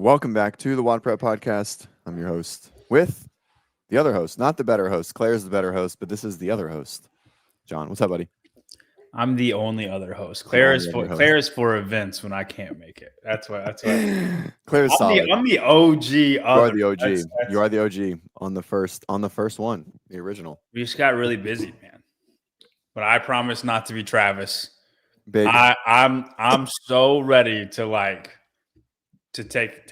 Welcome back to the WODprep podcast. I'm your host with the other host, not the better host. Claire's the better host, but this is the other host. John, what's up, buddy? I'm the only other host. Claire is for events when I can't make it. That's why. Claire's solid. I'm the OG. You are the OG. You are the OG on the first one, the original. We just got really busy, man. But I promise not to be Travis. Big. I'm so ready to take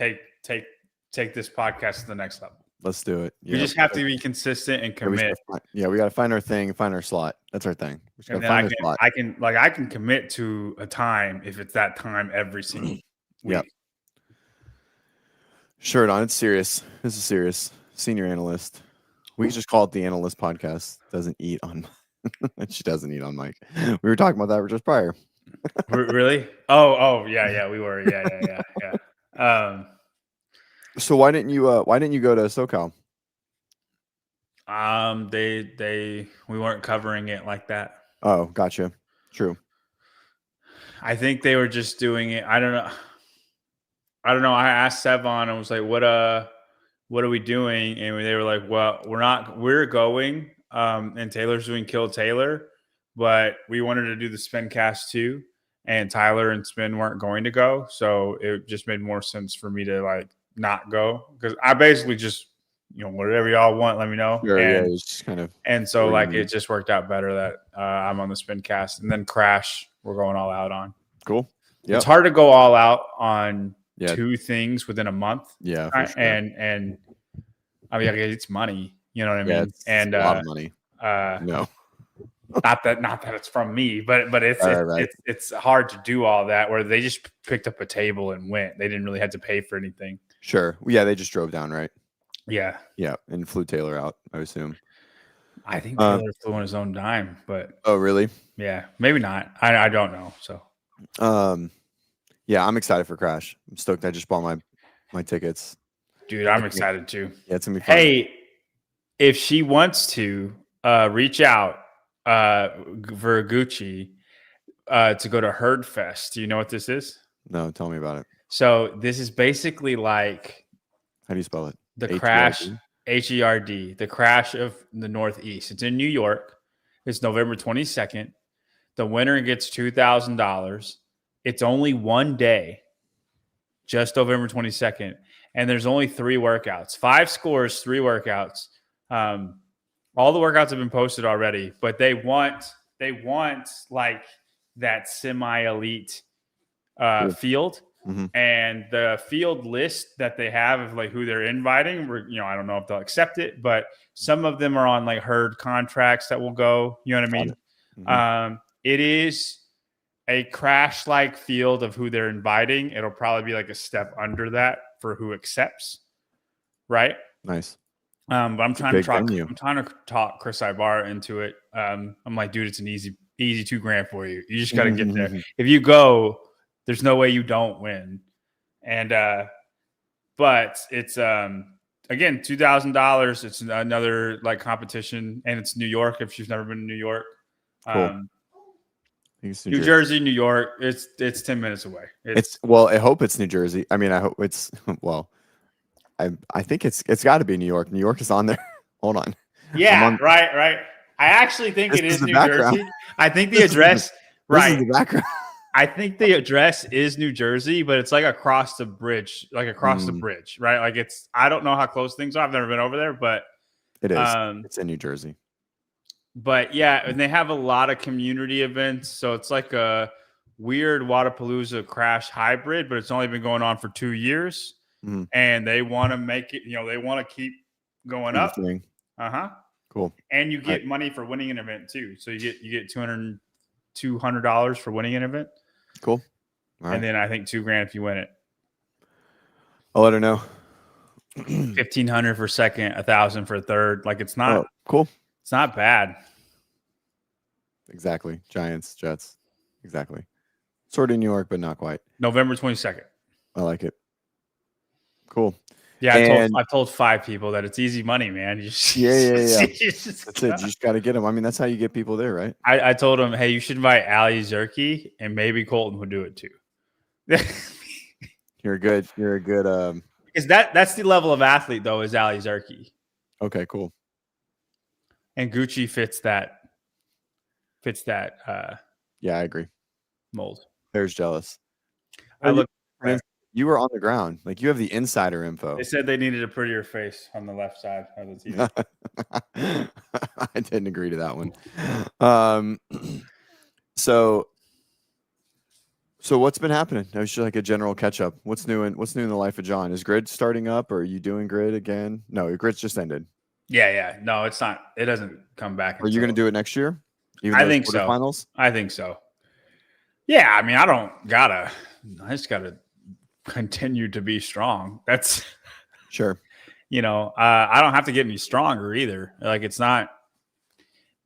this podcast to the next level. Let's do it. We just have to be consistent and commit. We got to find our thing, find our slot. That's our thing. And then I can commit to a time if it's that time every single week. Yeah. Sure, Don. It's serious. This is serious. Senior analyst. We just call it the analyst podcast. Doesn't eat on. She doesn't eat on mic. We were talking about that just prior. Really? Oh, yeah. We were. Yeah. So why didn't you go to SoCal? We weren't covering it like that. Oh, gotcha. True. I think they were just doing it. I don't know. I asked Sevon and was like, what are we doing? And they were like, well, we're going. And Taylor's doing Kill Taylor, but we wanted to do the Spin Cast too. And Tyler and Spin weren't going to go. So it just made more sense for me to not go, because I basically just, whatever y'all want, let me know. Sure, yeah, it's just kind of. And so it just worked out better that I'm on the Spin Cast, and then Crash we're going all out on. Cool. Yeah. It's hard to go all out on two things within a month. Yeah. For sure. And I mean, it's money. You know what I mean? It's a lot of money. No. Not that it's from me, but it's hard to do all that where they just picked up a table and went. They didn't really have to pay for anything. Sure. Yeah, they just drove down, right? Yeah. Yeah, and flew Taylor out, I assume. I think Taylor flew on his own dime, but oh, really? Yeah, maybe not. I don't know. So, yeah, I'm excited for Crash. I'm stoked. I just bought my tickets. Dude, I'm excited too. Yeah, it's gonna be fun. Hey, if she wants to reach out for Gucci to go to Herdfest, do you know what this is? No, tell me about it. So this is basically like, how do you spell it? The Crash, Herd, the Crash of the Northeast. It's in New York. It's November 22nd. The winner gets $2,000. It's only one day, just November 22nd. And there's only 3 workouts, 5 scores, 3 workouts. All the workouts have been posted already, but they want like that semi-elite field. Mm-hmm. And the field list that they have of who they're inviting, I don't know if they'll accept it, but some of them are on Herd contracts that will go. You know what I mean? Mm-hmm. It is a Crash-like field of who they're inviting. It'll probably be a step under that for who accepts, right? Nice. But I'm trying to talk Chris Ibarra into it. I'm like, dude, it's an easy $2,000 for you. You just got to get there. If you go, there's no way you don't win. And but it's again $2,000. It's another competition, and it's New York if she's never been to New York. Cool. New Jersey, New York. It's 10 minutes away. I hope it's New Jersey. I mean, I hope it's I think it's got to be New York. New York is on there. Hold on. Yeah, right. I actually think it is New Jersey. I think the address This is the background. I think the address is New Jersey, but it's across the bridge, the bridge, right? I don't know how close things are. I've never been over there, but it is. It's in New Jersey. But yeah, and they have a lot of community events. So it's like a weird Wodapalooza Crash hybrid, but it's only been going on for 2 years. Mm-hmm. And they want to make it, they want to keep going up. Cool. And you get money for winning an event too. So you get $200 for winning an event. Cool. And then I think $2,000 if you win it. I'll let her know. 1,500 for second, 1,000 for third. It's not cool. It's not bad. Exactly. Giants, Jets. Exactly. Sort of New York, but not quite. November 22nd. I like it. Cool. Yeah, I told 5 people that it's easy money, man. Yeah. That's it. You just got to get them. I mean, that's how you get people there, right? I told them, hey, you should invite Ali Zerke, and maybe Colton would do it too. You're good. Because that's the level of athlete though, is Ali Zerke. Okay, cool. And Gucci fits that. Yeah, I agree. Mold. There's jealous. I look. You were on the ground. Like you have the insider info. They said they needed a prettier face on the left side of the TV. I didn't agree to that one. So what's been happening? It was just like a general catch up. What's new in the life of John? Is grid starting up, or are you doing grid again? No, your grid's just ended. Yeah. No, it's not. It doesn't come back. Are you going to do it next year? I think so. Finals? I think so. Yeah, I mean, I just gotta continue to be strong. That's sure. I don't have to get any stronger either. Like it's not.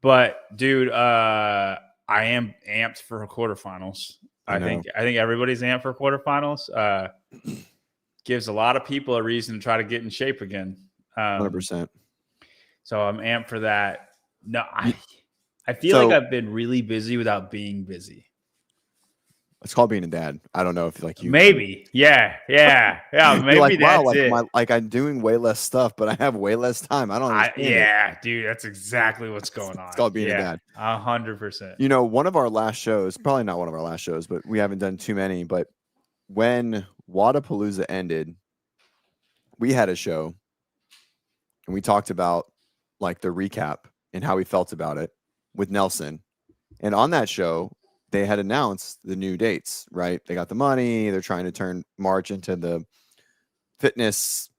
But dude, I am amped for quarterfinals. I think everybody's amped for quarterfinals. Gives a lot of people a reason to try to get in shape again. 100%. So I'm amped for that. No, I feel like I've been really busy without being busy. It's called being a dad. I don't know if like you. Maybe. Yeah. Maybe like, that's wow, it. I'm doing way less stuff, but I have way less time. I don't understand. Dude, that's exactly what's going on. It's called being a dad. 100%. One of our last shows, probably not one of our last shows, but we haven't done too many. But when Wodapalooza ended, we had a show and we talked about like the recap and how we felt about it with Nelson. And on that show, they had announced the new dates, right? They got the money. They're trying to turn March into the fitness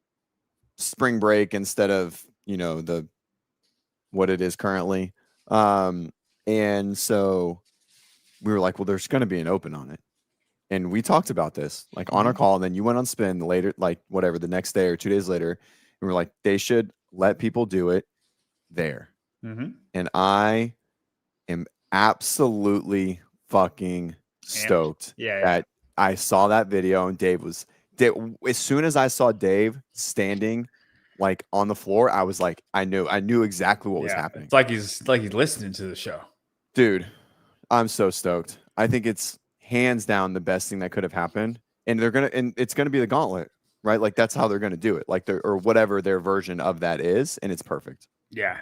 spring break instead of, what it is currently. And so we were like, well, there's going to be an open on it. And we talked about this like on our call. And then you went on spin later, like whatever, the next day or 2 days later. And we're like, they should let people do it there. And I am absolutely fucking stoked that I saw that video and as soon as I saw Dave standing like on the floor, I was like, I knew exactly what was happening. It's like he's listening to the show. Dude, I'm so stoked. I think it's hands down the best thing that could have happened. And it's gonna be the gauntlet, right? Like that's how they're gonna do it, like or whatever their version of that is, and it's perfect. Yeah.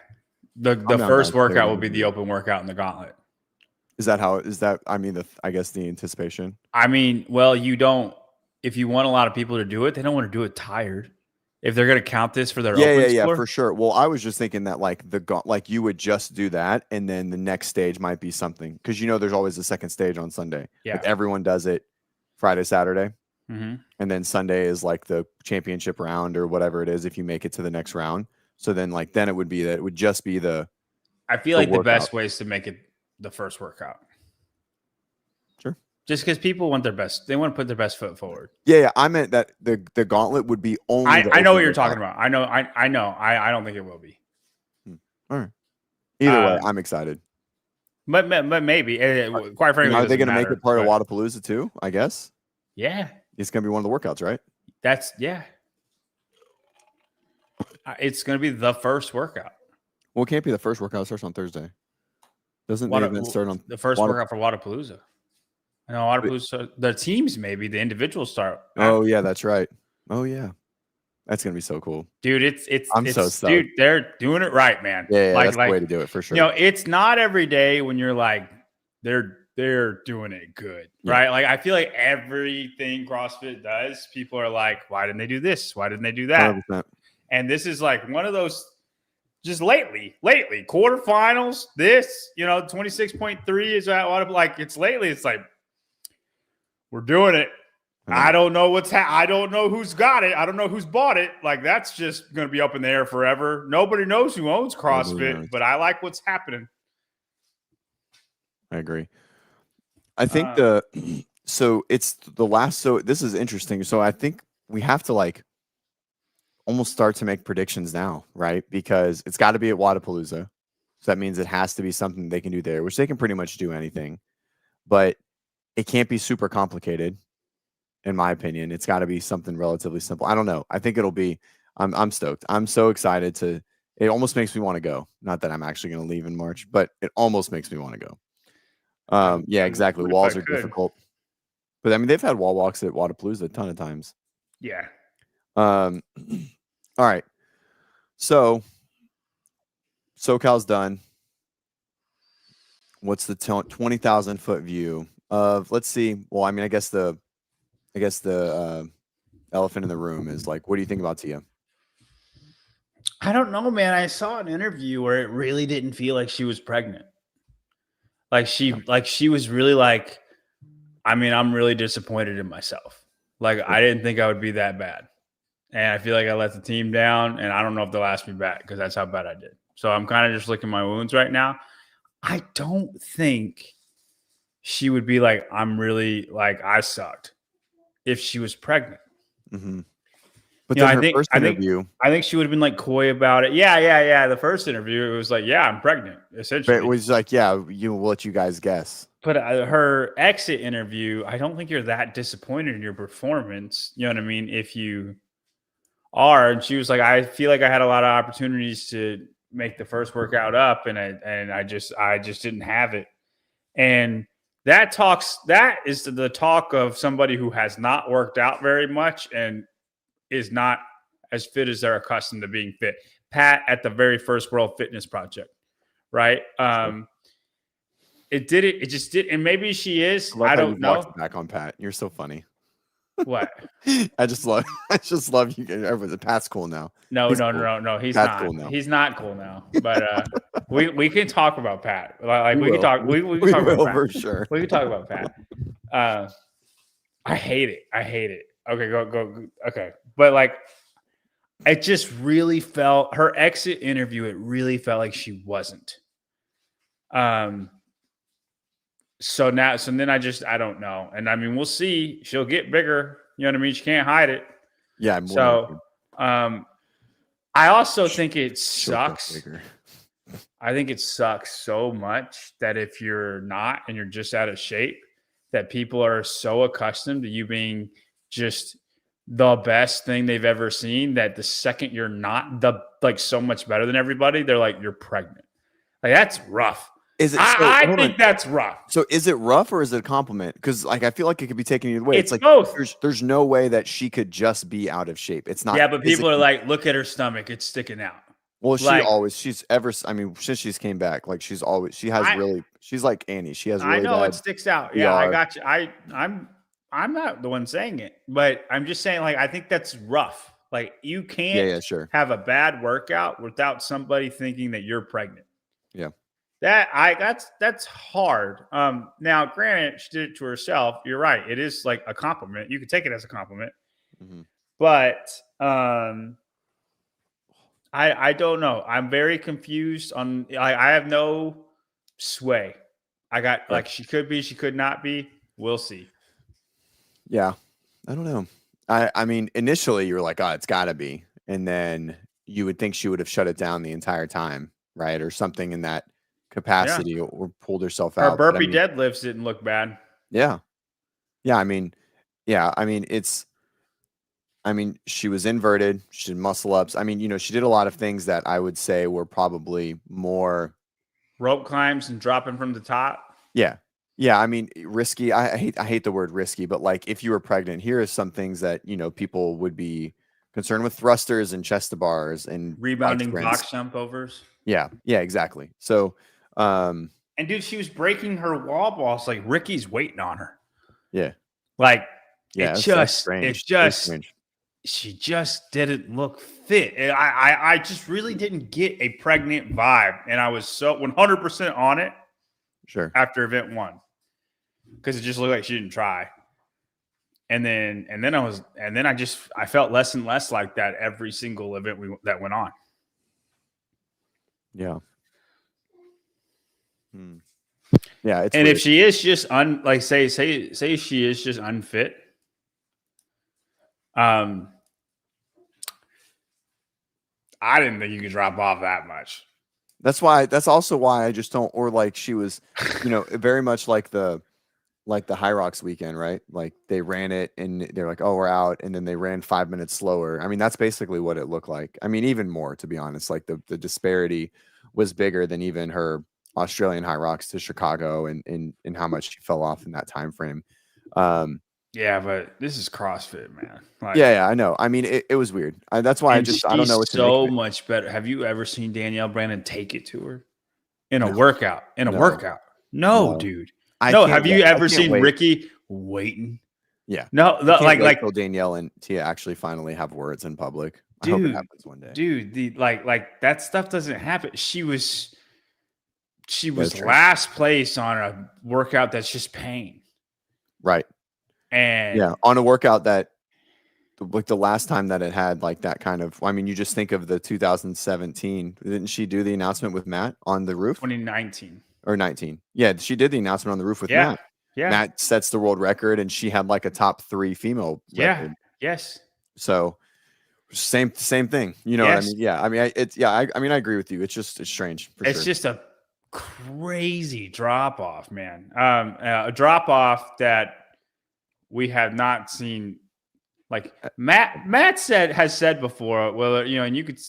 The first workout will be the open workout in the gauntlet. Is that how? Is that? I mean, I guess the anticipation. I mean, well, you don't. If you want a lot of people to do it, they don't want to do it tired. If they're going to count this for their open score, for sure. Well, I was just thinking that like you would just do that, and then the next stage might be something because there's always a second stage on Sunday. Yeah, like everyone does it Friday, Saturday, and then Sunday is like the championship round or whatever it is. If you make it to the next round, so then it would be that it would just be the. I feel like the best way is to make it the first workout. Sure. Just because people want their best, they want to put their best foot forward. Yeah. I meant that the gauntlet would be only. I know what you're talking about. I know. I don't think it will be. All right. Either way, I'm excited. But maybe, quite frankly, are they going to make it part of Wodapalooza too? I guess. Yeah. It's going to be one of the workouts, right? It's going to be the first workout. Well, it can't be the first workout. It starts on Thursday. Doesn't the event start on the first workout for Wodapalooza? I know Wodapalooza. The teams, maybe the individuals start. Oh yeah, that's right. Oh yeah, that's gonna be so cool, dude. I'm so stoked. Dude, they're doing it right, man. Yeah, that's the way to do it for sure. It's not every day when you're like they're doing it good, right? Like I feel like everything CrossFit does, people are like, why didn't they do this? Why didn't they do that? 100%. And this is like one of those. Just lately, quarterfinals, 26.3 is at what like it's lately. It's like we're doing it. I don't know I don't know who's got it. I don't know who's bought it. Like that's just going to be up in the air forever. Nobody knows who owns CrossFit, but I like what's happening. I agree. I think so it's the last. So this is interesting. So I think we have to almost start to make predictions now, right? Because it's got to be at Wodapalooza. So that means it has to be something they can do there, which they can pretty much do anything. But it can't be super complicated, in my opinion. It's got to be something relatively simple. I don't know. I think it'll be I'm stoked. I'm so excited it almost makes me want to go. Not that I'm actually going to leave in March, but it almost makes me want to go. Yeah, exactly. Walls are difficult. But I mean, they've had wall walks at Wodapalooza a ton of times. Yeah. All right. So SoCal's done. What's the 20,000 foot view of? Let's see. Well, I mean, I guess the elephant in the room is like, what do you think about Tia? I don't know, man. I saw an interview where it really didn't feel like she was pregnant. Like she was really like, I mean, I'm really disappointed in myself. Like I didn't think I would be that bad. And I feel like I let the team down, and I don't know if they'll ask me back because that's how bad I did. So I'm kind of just licking my wounds right now. I don't think she would be like, I'm really like, I sucked if she was pregnant. Mm-hmm. But You know, then her first interview, I think she would have been like coy about it. Yeah. The first interview, it was like, yeah, I'm pregnant, essentially. but it was like, yeah, we'll let you guys guess. But her exit interview, I don't think you're that disappointed in your performance. You know what I mean? If you are, and she was like, I feel like I had a lot of opportunities to make the first workout up, and I just didn't have it. And that is the talk of somebody who has not worked out very much and is not as fit as they're accustomed to being fit. Pat at the very first World Fitness Project, right? It just did, and maybe she is. I don't know. Back on Pat, you're so funny. What? I just love you. Everyone's Pat's cool now. No. He's not. Cool now. He's not cool now. But we can talk about Pat. Like we can talk. We can talk will about Pat. For sure. We can talk about Pat. I hate it. Okay, go. Okay, but like, it just really felt her exit interview. It really felt like she wasn't. So then I don't know. And I mean, we'll see. She'll get bigger. You know what I mean? She can't hide it. Yeah. So, I also think it sucks. I think it sucks so much that if you're not and you're just out of shape, that people are so accustomed to you being just the best thing they've ever seen that the second you're not so much better than everybody, they're like, you're pregnant. Like, that's rough. Is it? I think that's rough. So is it rough or is it a compliment? Because like I feel like it could be taken either way. It's like both. There's no way that she could just be out of shape. It's not. Yeah, but people are like, look at her stomach; it's sticking out. Well, she's since she's came back, like she's like Annie. She has. Really I know bad it sticks out. Yeah, I got you. I'm not the one saying it, but I'm just saying, like, I think that's rough. Like, you can't have a bad workout without somebody thinking that you're pregnant. Yeah. That's hard. Now, granted, she did it to herself. You're right. It is like a compliment. You can take it as a compliment. Mm-hmm. But I don't know. I'm very confused on. I have no sway. I got like she could be, she could not be. We'll see. Yeah, I don't know. I mean, initially you were like, oh, it's got to be, and then you would think she would have shut it down the entire time, right, or something in that capacity, or pulled herself out. Her burpee deadlifts didn't look bad. Yeah. I mean, she was inverted. She did muscle ups. I mean, she did a lot of things that I would say were probably more rope climbs and dropping from the top. Yeah. I mean, risky. I hate the word risky, but like if you were pregnant, here are some things that people would be concerned with: thrusters and chest to bars and rebounding box jump overs. Yeah, exactly. So. And dude, she was breaking her wall balls like Ricky's waiting on her. Yeah. Like, it's just she just didn't look fit. I just really didn't get a pregnant vibe. And I was so 100% on it. Sure. After event 1. Because it just looked like she didn't try. And then I felt less and less like that every single event that went on. Yeah. Yeah, and weird. If she is just say she is just unfit, I didn't think you could drop off that much. That's also why I just don't, or like she was, very much like the High Rocks weekend, right? Like they ran it and they're like, oh, we're out, and then they ran 5 minutes slower. I mean, that's basically what it looked like. I mean, even more, to be honest. Like the disparity was bigger than even her Australian High Rocks to Chicago and how much she fell off in that time frame. Yeah, but this is CrossFit, man. Like, Yeah, I know. I mean, it was weird. That's why and I don't know what she's to make of so it. much better. Have you ever seen Danielle Brandon take it to her in a No, workout? no, No, no. dude. I No. can't Have wait. you I ever can't seen wait. Ricky waiting? Yeah. No, I can't wait like, till Danielle and Tia actually finally have words in public. I hope it dude, happens one day. the like that stuff doesn't happen. She was Yeah, that's true. last place on a workout that's just pain. Right. And Yeah, on a workout that, like the last time that it had like that kind of, I mean, you just think of the 2017. Didn't she do the announcement with Matt on the roof 2019. or 19? Yeah, she did the announcement on the roof with Yeah. Matt. Yeah. Matt sets the world record, and she had like a top 3 female record. Yes. So same thing. You know what I mean? Yeah. I mean, I mean, I agree with you. It's strange. It's just a crazy drop off, man. A drop off that we have not seen. Like Matt has said before, well, and you could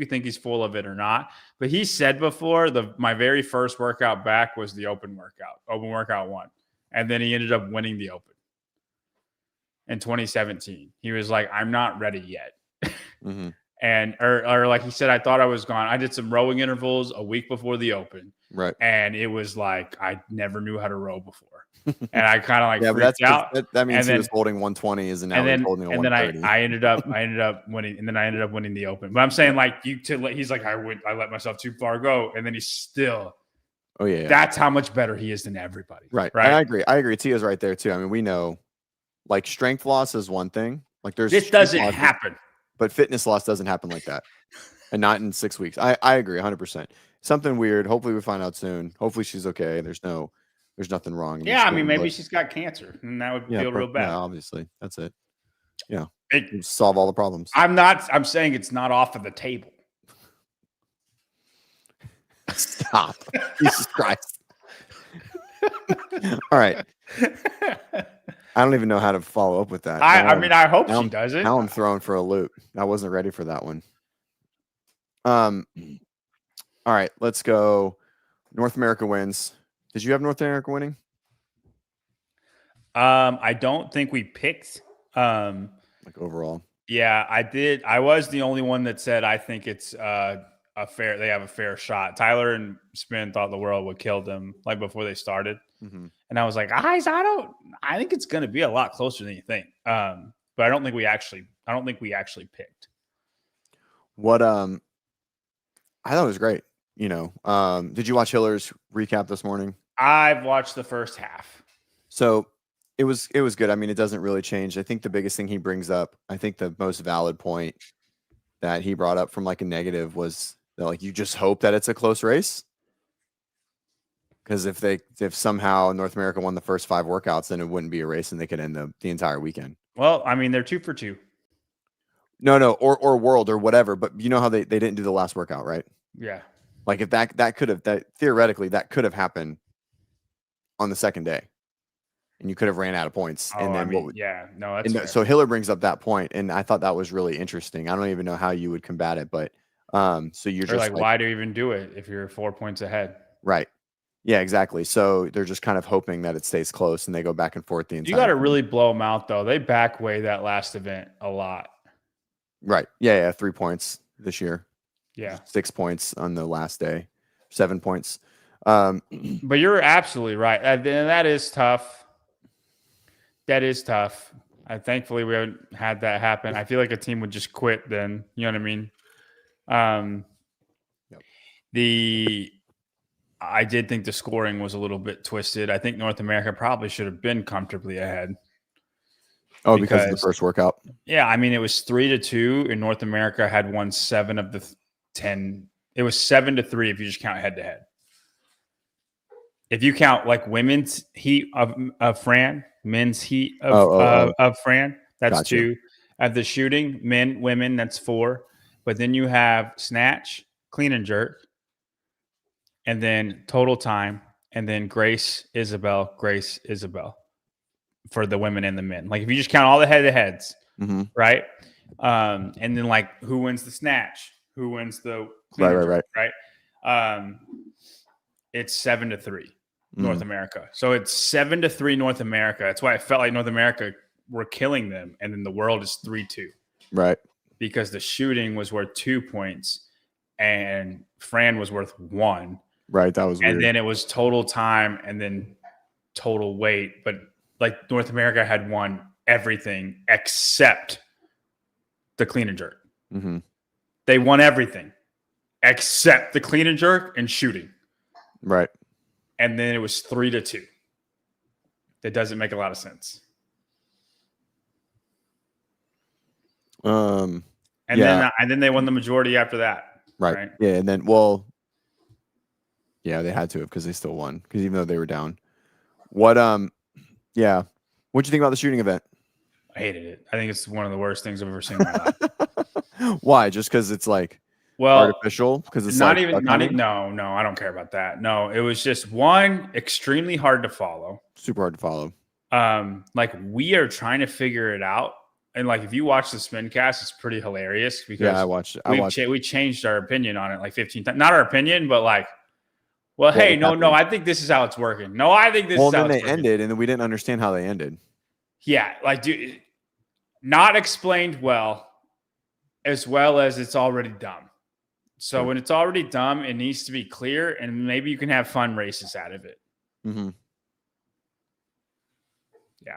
think he's full of it or not, but he said before my very first workout back was the open workout 1, and then he ended up winning the open in 2017. He was like, I'm not ready yet. Mm-hmm. And or like he said, I thought I was gone. I did some rowing intervals a week before the open. Right. And it was like I never knew how to row before. And I kind of like freaked out. That means he was holding 120 and now he's holding a 130. And then I ended up winning, and then I ended up winning the open. But I'm saying he's like, I let myself too far go, and then he's still. Oh yeah. That's how much better he is than everybody. Right. Right. I agree. Tia's right there too. I mean, we know like strength loss is one thing. Like this doesn't happen. But fitness loss doesn't happen like that. And not in 6 weeks. I agree 100%. Something weird. Hopefully we find out soon. Hopefully she's okay. There's nothing wrong. Yeah, I mean, maybe she's got cancer, and that would feel real bad. Yeah, obviously. That's it. Yeah. Solve all the problems. I'm saying it's not off of the table. Stop. Jesus Christ. All right. I don't even know how to follow up with that. I mean, I hope she does it. Now I'm thrown for a loop. I wasn't ready for that one. All right, let's go. North America wins. Did you have North America winning? I don't think we picked. Like overall. Yeah, I did. I was the only one that said I think it's they have a fair shot. Tyler and Spin thought the world would kill them like before they started. Mm-hmm. And I was like, I think it's going to be a lot closer than you think. But I don't think we actually picked. What, I thought it was great. Did you watch Hiller's recap this morning? I've watched the first half. So it was good. I mean, it doesn't really change. I think the biggest thing he brings up, I think the most valid point that he brought up from like a negative was that like, you just hope that it's a close race. Because if somehow North America won the first 5 workouts, then it wouldn't be a race and they could end the entire weekend. Well, I mean, they're 2 for 2. No, or world or whatever. But you know how they didn't do the last workout, right? Yeah. Like if that theoretically that could have happened on the second day, and you could have ran out of points. Oh, and then that's fair. So Hiller brings up that point, and I thought that was really interesting. I don't even know how you would combat it, but so you're just like, why do you even do it if you're 4 points ahead? Right. Yeah, exactly. So they're just kind of hoping that it stays close, and they go back and forth the entire. You got to really blow them out, though. They back way that last event a lot. Right. Yeah. 3 points this year. Yeah. 6 points on the last day. 7 points. But you're absolutely right. And that is tough. That is tough. Thankfully, we haven't had that happen. I feel like a team would just quit then. You know what I mean? Yep. I did think the scoring was a little bit twisted. I think North America probably should have been comfortably ahead. Oh, because of the first workout? Yeah, I mean, it was 3-2, and North America had won 7 of the 10. It was 7-3 if you just count head-to-head. If you count like women's heat of Fran, men's heat of Fran, that's gotcha. 2. At the shooting, women, that's 4. But then you have snatch, clean and jerk, and then total time, and then Grace Isabel for the women and the men. Like if you just count all the head-to-heads, mm-hmm. right? And then like who wins the snatch, who wins the clean and jerk, right? It's 7-3 North America. So it's 7-3 North America. That's why it felt like North America were killing them, and then the world is 3-2 Right. because the shooting was worth 2 points and Fran was worth 1. Right. That was weird. And then it was total time and then total weight. But like North America had won everything except the clean and jerk. Mm-hmm. They won everything except the clean and jerk and shooting. Right. And then it was 3-2. That doesn't make a lot of sense. And then they won the majority after that. Right. Yeah. And then, yeah, they had to have because they still won because even though they were down. What'd you think about the shooting event? I hated it. I think it's one of the worst things I've ever seen in my life. Why? Just because it's like artificial? Because it's not like even. No, I don't care about that. No, it was just extremely hard to follow. Super hard to follow. Like we are trying to figure it out. And like if you watch the Spincast, it's pretty hilarious because I watched it. We changed our opinion on it like 15 times. Not our opinion, but like, well, hey, no, I think this is how it's working. No, I think this is how it's working. Well, then they ended, and then we didn't understand how they ended. Yeah, like, dude, not explained well as it's already dumb. So when it's already dumb, it needs to be clear, and maybe you can have fun races out of it. Mm-hmm.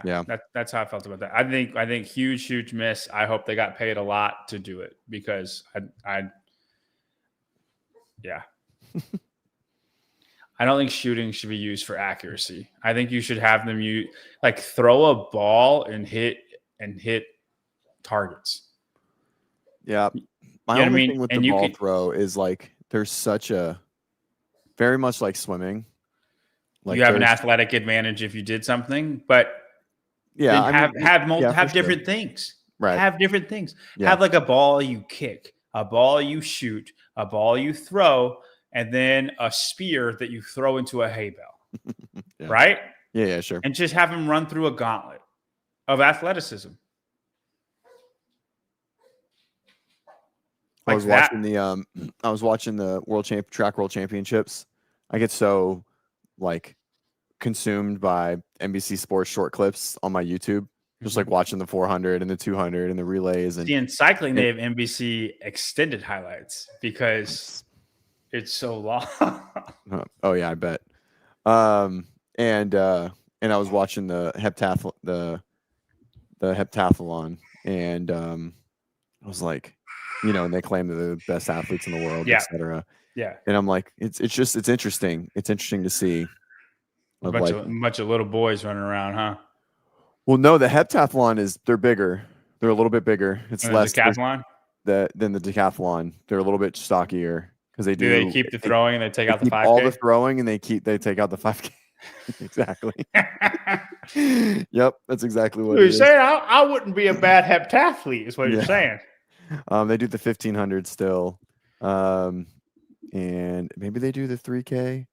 Yeah. That's how I felt about that. I think huge miss. I hope they got paid a lot to do it because I don't think shooting should be used for accuracy. I think you should have them throw a ball and hit targets. Yeah. My only thing with the ball throw is like there's such a very much like swimming. Like you have an athletic advantage if you did something, but have different things. Right. Have different things. Yeah. Have like a ball you kick, a ball you shoot, a ball you throw, and then a spear that you throw into a hay bale. Right? Yeah, sure. And just have them run through a gauntlet of athleticism. I was watching the track world championships. I get so like consumed by NBC Sports short clips on my YouTube, just like watching the 400 and the 200 and the relays. And in cycling, they have NBC extended highlights because it's so long. Oh yeah, I bet. And I was watching the heptathlon, and I was like, and they claim they're the best athletes in the world, etc. Yeah. And I'm like, it's interesting. It's interesting to see. A bunch of little boys running around, huh? Well, no, the heptathlon they're bigger. They're a little bit bigger. It's less decathlon than the decathlon. They're a little bit stockier because they do. They keep the throwing and they take out the 5K? All the throwing and they take out the 5K. Exactly. Yep, that's exactly what you're saying. I wouldn't be a bad heptathlete, is what you're saying. They do the 1500 still, and maybe they do the 3K.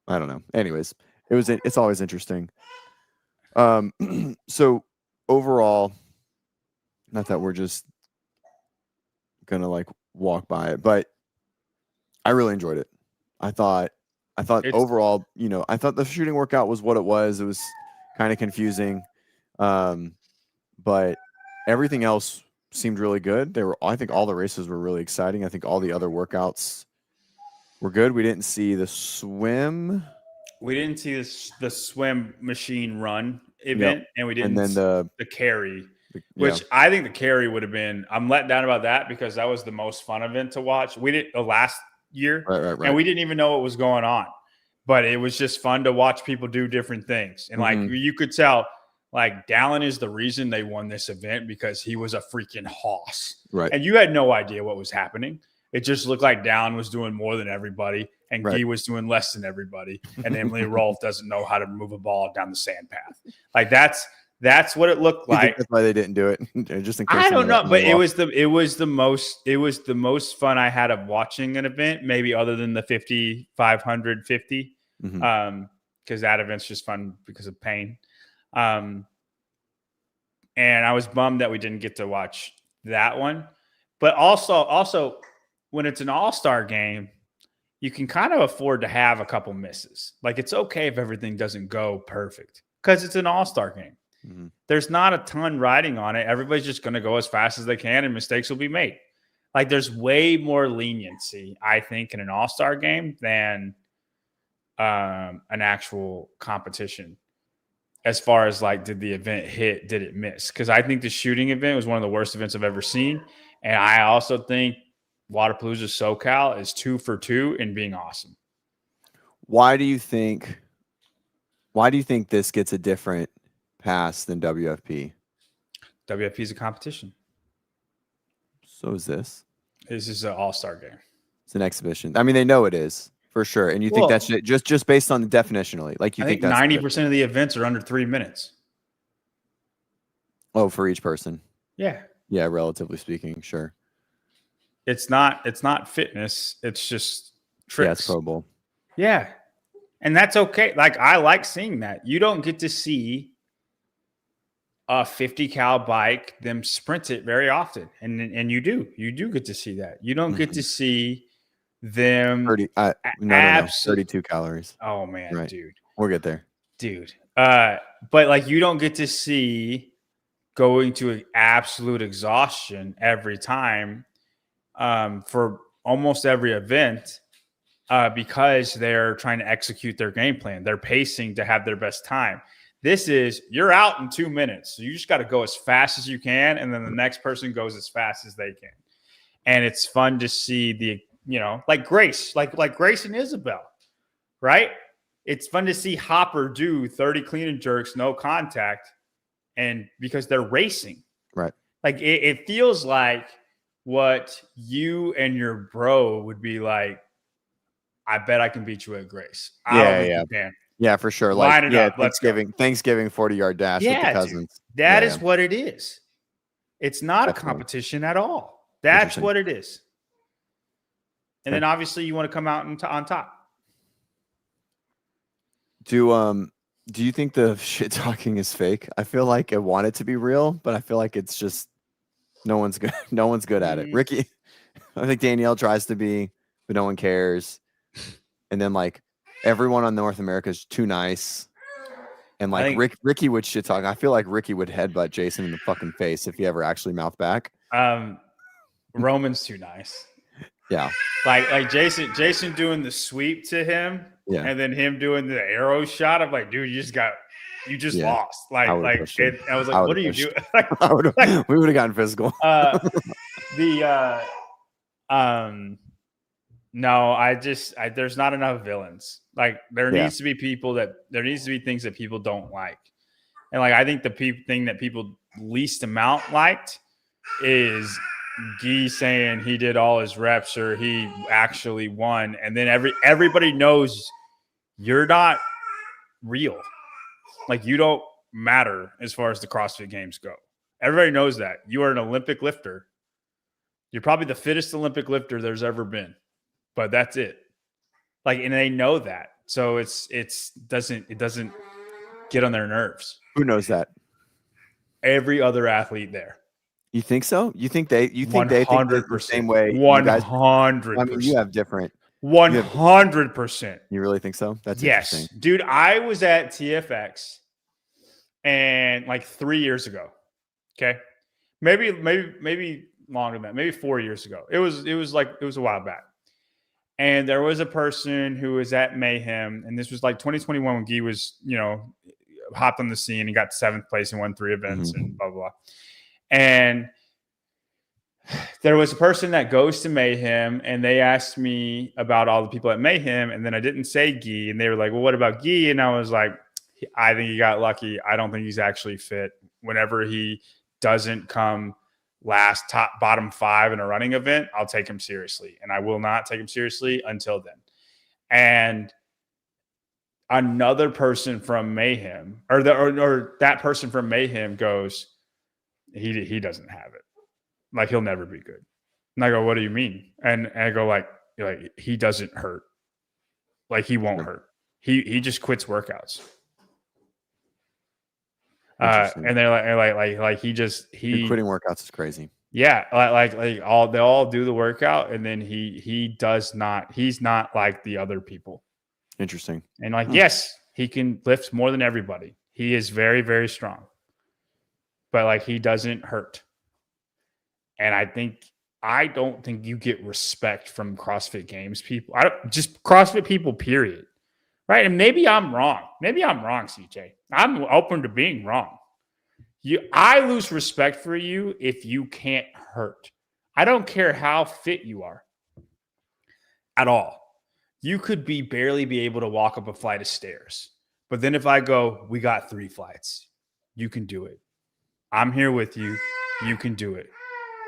I don't know. Anyways, it's always interesting. So overall, not that we're just gonna like walk by it, but I really enjoyed it. I thought overall, I thought the shooting workout was what it was. It was kind of confusing, but everything else seemed really good. I think all the races were really exciting. I think all the other workouts were good. We didn't see the swim. We didn't see the swim machine run event, and we didn't see the carry, which I think the carry would have been. I'm let down about that because that was the most fun event to watch. We did last year, right. And we didn't even know what was going on, but it was just fun to watch people do different things. And like you could tell, like Dallin is the reason they won this event because he was a freaking hoss, right? And you had no idea what was happening. It just looked like Dallin was doing more than everybody, and Guy was doing less than everybody. And Emily Rolfe doesn't know how to move a ball down the sand path. Like that's what it looked like. That's why they didn't do it. Just in case. I don't know, but it was the most fun I had of watching an event, maybe other than the 50, 500, 50, because that event's just fun because of pain. And I was bummed that we didn't get to watch that one, but also. When it's an all-star game, you can kind of afford to have a couple misses. Like it's okay if everything doesn't go perfect because it's an all-star game. Mhm. There's not a ton riding on it. Everybody's just going to go as fast as they can, and mistakes will be made. Like, there's way more leniency, I think, in an all-star game than an actual competition. As far as like, did the event hit? Did it miss? Because I think the shooting event was one of the worst events I've ever seen, and I also think Wodapalooza SoCal is 2 for 2 in being awesome. Why do you think this gets a different pass than WFP? WFP is a competition. So is this. This is an all-star game. It's an exhibition. I mean, they know it is for sure. And you think that's just based on the definitionally, like you I think that's 90% of the events are under 3 minutes. Oh, for each person. Yeah. Yeah, relatively speaking, sure. It's not fitness. It's just tricks. Yeah, it's Pro Bowl. Yeah. And that's okay. Like, I like seeing that. You don't get to see a 50 cal bike, them sprint it very often. And you do get to see that. You don't get to see them 32 calories. Oh man, right. Dude. We'll get there. Dude. But like, you don't get to see going to an absolute exhaustion every time for almost every event because they're trying to execute their game plan. They're pacing to have their best time. This is, you're out in 2 minutes. So you just got to go as fast as you can. And then the next person goes as fast as they can. And it's fun to see like Grace, like Grace and Isabel, right? It's fun to see Hopper do 30 clean and jerks, no contact. And because they're racing, right? Like it feels like what you and your bro would be like. I bet I can beat you at Grace. I don't think you can. Yeah, for sure. Line Like, it up. Thanksgiving 40-yard dash with the cousins. Dude, that is what it is. It's not a competition at all. That's what it is. And then obviously you want to come out on top. Do you think the shit talking is fake? I feel like I want it to be real, but I feel like it's just no one's good. No one's good at it. Ricky, I think Danielle tries to be, but no one cares. And then like everyone on North America is too nice. And like Ricky would shit talk. I feel like Ricky would headbutt Jason in the fucking face if he ever actually mouthed back. Roman's too nice. Yeah. Like Jason doing the sweep to him. Yeah. And then him doing the arrow shot. I'm like, dude, you just lost. I was like, what are you doing? We would have gotten physical. No, there's not enough villains. Like there needs to be things that people don't like. And like, I think the thing that people least amount liked is Guy saying he did all his reps or he actually won. And then everybody knows you're not real. Like you don't matter as far as the CrossFit games go. Everybody knows that. You are an Olympic lifter. You're probably the fittest Olympic lifter there's ever been. But that's it. Like, and they know that. So it doesn't get on their nerves. Who knows that? Every other athlete there. You think so? You think they think the same way? 100%. I mean, you have different. 100%. You really think so? That's yes, dude. I was at TFX and like 3 years ago. Okay, maybe longer than that. Maybe 4 years ago. It was a while back. And there was a person who was at Mayhem, and this was like 2021 when Guy was, hopped on the scene and got 7th place and won 3 events and blah, blah, blah. And there was a person that goes to Mayhem, and they asked me about all the people at Mayhem, and then I didn't say Guy, and they were like, well, what about Guy? And I was like, I think he got lucky. I don't think he's actually fit. Whenever he doesn't come bottom 5 in a running event, I'll take him seriously, and I will not take him seriously until then. And another person from Mayhem or that person from Mayhem goes, he doesn't have it. Like he'll never be good. And I go, what do you mean? And I go like he doesn't hurt. Like he won't hurt. He just quits workouts. And they're like he quitting workouts is crazy. Yeah, they all do the workout, and then he's not like the other people. Interesting. And yes, he can lift more than everybody. He is very, very strong. but like he doesn't hurt. And I don't think you get respect from CrossFit Games people. Just CrossFit people, period. Right. And maybe I'm wrong. Maybe I'm wrong, CJ. I'm open to being wrong. I lose respect for you if you can't hurt. I don't care how fit you are at all. You could barely be able to walk up a flight of stairs. But then if I go, we got 3 flights, you can do it. I'm here with you. You can do it.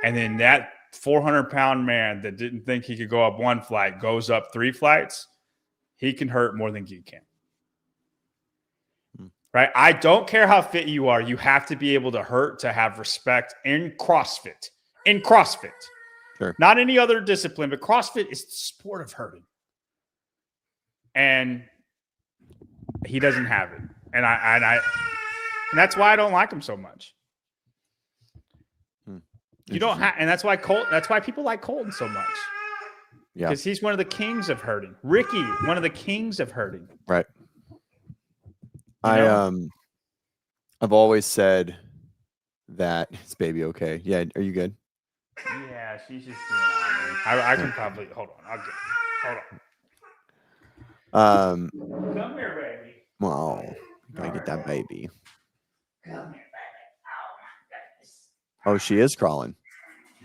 And then that 400-pound man that didn't think he could go up 1 flight goes up 3 flights, he can hurt more than you can. Right? I don't care how fit you are. You have to be able to hurt to have respect in CrossFit. In CrossFit. Sure. Not any other discipline, but CrossFit is the sport of hurting. And he doesn't have it. And and that's why I don't like him so much. You don't have, and that's why people like Colton so much. Yeah. Because he's one of the kings of hurting. Ricky, one of the kings of hurting. Right. I've always said that is baby okay. Yeah, are you good? Yeah, she's just doing it. I can probably hold on. I'll get it. Hold on. Come here, baby. Well, gotta get that baby. Come here, baby. Oh my goodness. Oh, she is crawling.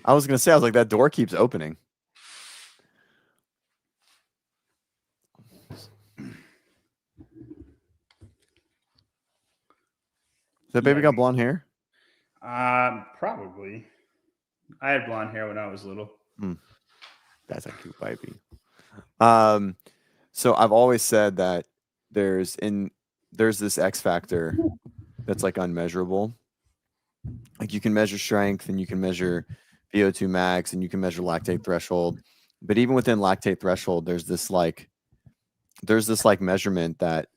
I was like, that door keeps opening. That baby got blonde hair? Probably. I had blonde hair when I was little. That's a cute baby. So I've always said that there's this X factor that's like unmeasurable. Like you can measure strength and you can measure VO2 max and you can measure lactate threshold. But even within lactate threshold, there's this measurement that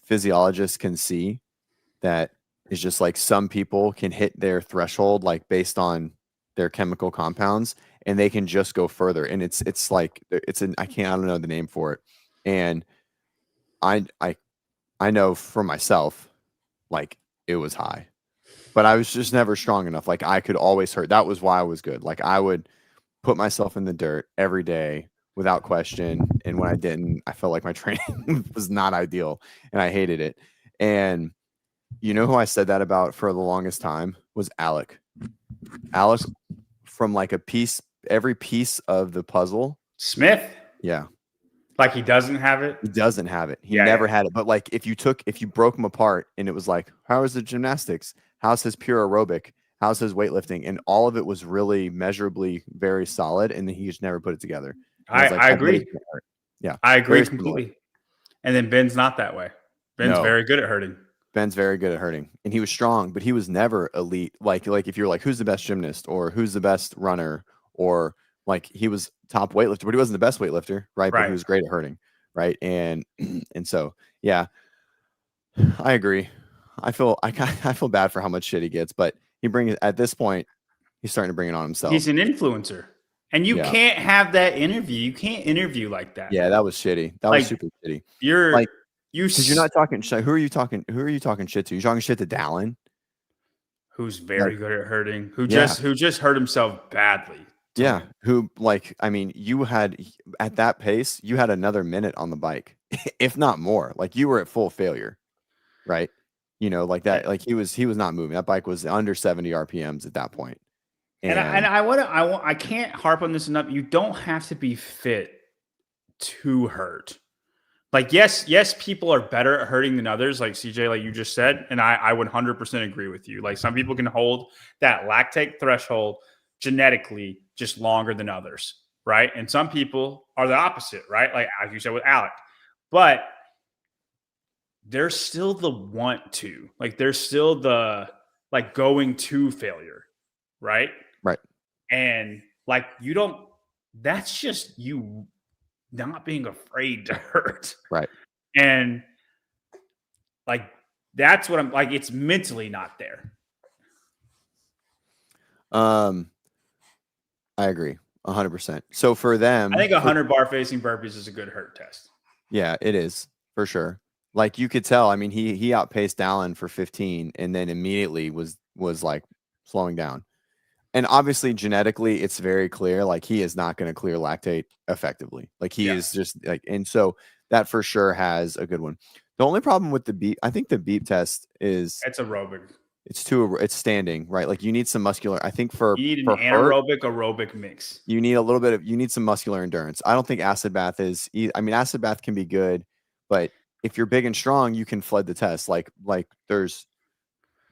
physiologists can see that is just like some people can hit their threshold like based on their chemical compounds and they can just go further. And I don't know the name for it. And I know for myself, like it was high, but I was just never strong enough. Like I could always hurt. That was why I was good. Like I would put myself in the dirt every day without question. And when I didn't, I felt like my training was not ideal and I hated it. And you know who I said that about for the longest time was Alec. Alec from like every piece of the puzzle. Smith? Yeah. Like he doesn't have it? He doesn't have it. He never had it. But like if you broke him apart and it was like, how is the gymnastics? How's his pure aerobic? How's his weightlifting? And all of it was really measurably very solid. And then he just never put it together. I agree. Yeah. I agree completely. And then Ben's not that way. Ben's very good at hurting. Ben's very good at hurting, and he was strong, but he was never elite. Like if you're like, who's the best gymnast or who's the best runner, or like he was top weightlifter, but he wasn't the best weightlifter, right? But he was great at hurting, right? And so yeah, I agree. I feel bad for how much shit he gets, but at this point, he's starting to bring it on himself. He's an influencer, and you can't have that interview. You can't interview like that. Yeah, that was shitty. That was super shitty. You're like. Because you're not talking shit. Who are you talking shit to? You're talking shit to Dallin, who's very good at hurting, who just hurt himself badly. Yeah. Who you had at that pace, you had another minute on the bike, if not more. Like you were at full failure, right? You know, like that. Like he was not moving. That bike was under 70 RPMs at that point. And I can't harp on this enough. You don't have to be fit to hurt. Like, yes, people are better at hurting than others, like CJ, like you just said. And I would 100% agree with you. Like some people can hold that lactate threshold genetically just longer than others, right? And some people are the opposite, right? Like as you said with Alec. But there's still the want to. Like there's still the like going to failure, right? Right. And like that's just you not being afraid to hurt. Right. And like, that's what I'm like, it's mentally not there. I agree 100%. So for them, I think 100 bar facing burpees is a good hurt test. Yeah, it is for sure. Like you could tell, I mean, he outpaced Dallin for 15 and then immediately was was like slowing down. And obviously genetically it's very clear, like he is not going to clear lactate effectively. Like he is just like, and so that for sure has a good one. The only problem with the beep, I think the beep test is It's aerobic. it's standing, right? Like you need some muscular, I think You need an anaerobic aerobic mix. you need a little bit of, you need some muscular endurance. I don't think acid bath is, I mean, acid bath can be good, but if you're big and strong, you can flood the test. Like there's,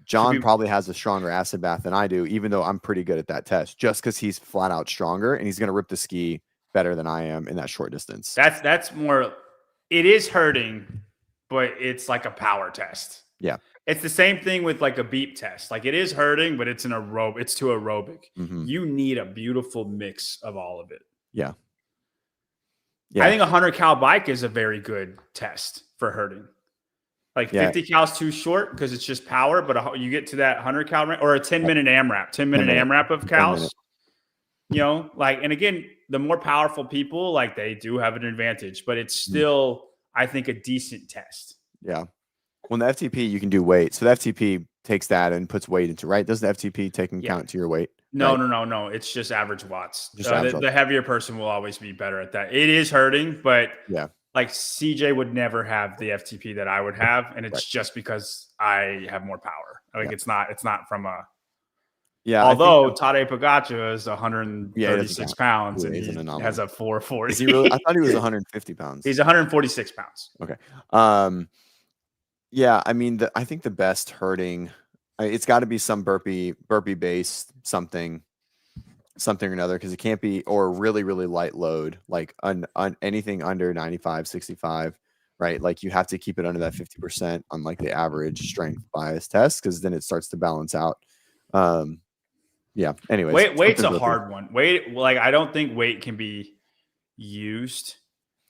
John probably has a stronger acid bath than I do, even though I'm pretty good at that test, just because he's flat out stronger and he's going to rip the ski better than I am in that short distance. That's more, it is hurting, but it's like a power test. Yeah. It's the same thing with like a beep test. Like it is hurting, but it's too aerobic. You need a beautiful mix of all of it. Yeah. I think a 100 cal bike is a very good test for hurting. Like 50 cal is too short because it's just power, but you get to that 100 cal or a 10-minute AMRAP, 10-minute AMRAP of cows. You know, like, and again, the more powerful people, like they do have an advantage, but it's still, I think, a decent test. Yeah. Well, the FTP, you can do weight. So the FTP takes that and puts weight into, right? Does the FTP take and count to your weight? No, right? no. It's just average watts. The heavier person will always be better at that. It is hurting, but like CJ would never have the FTP that I would have. And it's just because I have more power. Like it's not from a, although Tadej Pogacar is 136 pounds and he has a 440. Is he really? I thought he was 150 pounds. He's 146 pounds. Okay. Yeah, I mean, I think the best hurting, it's got to be some burpee based something or another, because it can't be, or really, really light load, like anything under 95, 65, right? Like you have to keep it under that 50% on like the average strength bias test, because then it starts to balance out. Yeah. Anyways, weight's a hard one. Weight, like I don't think weight can be used.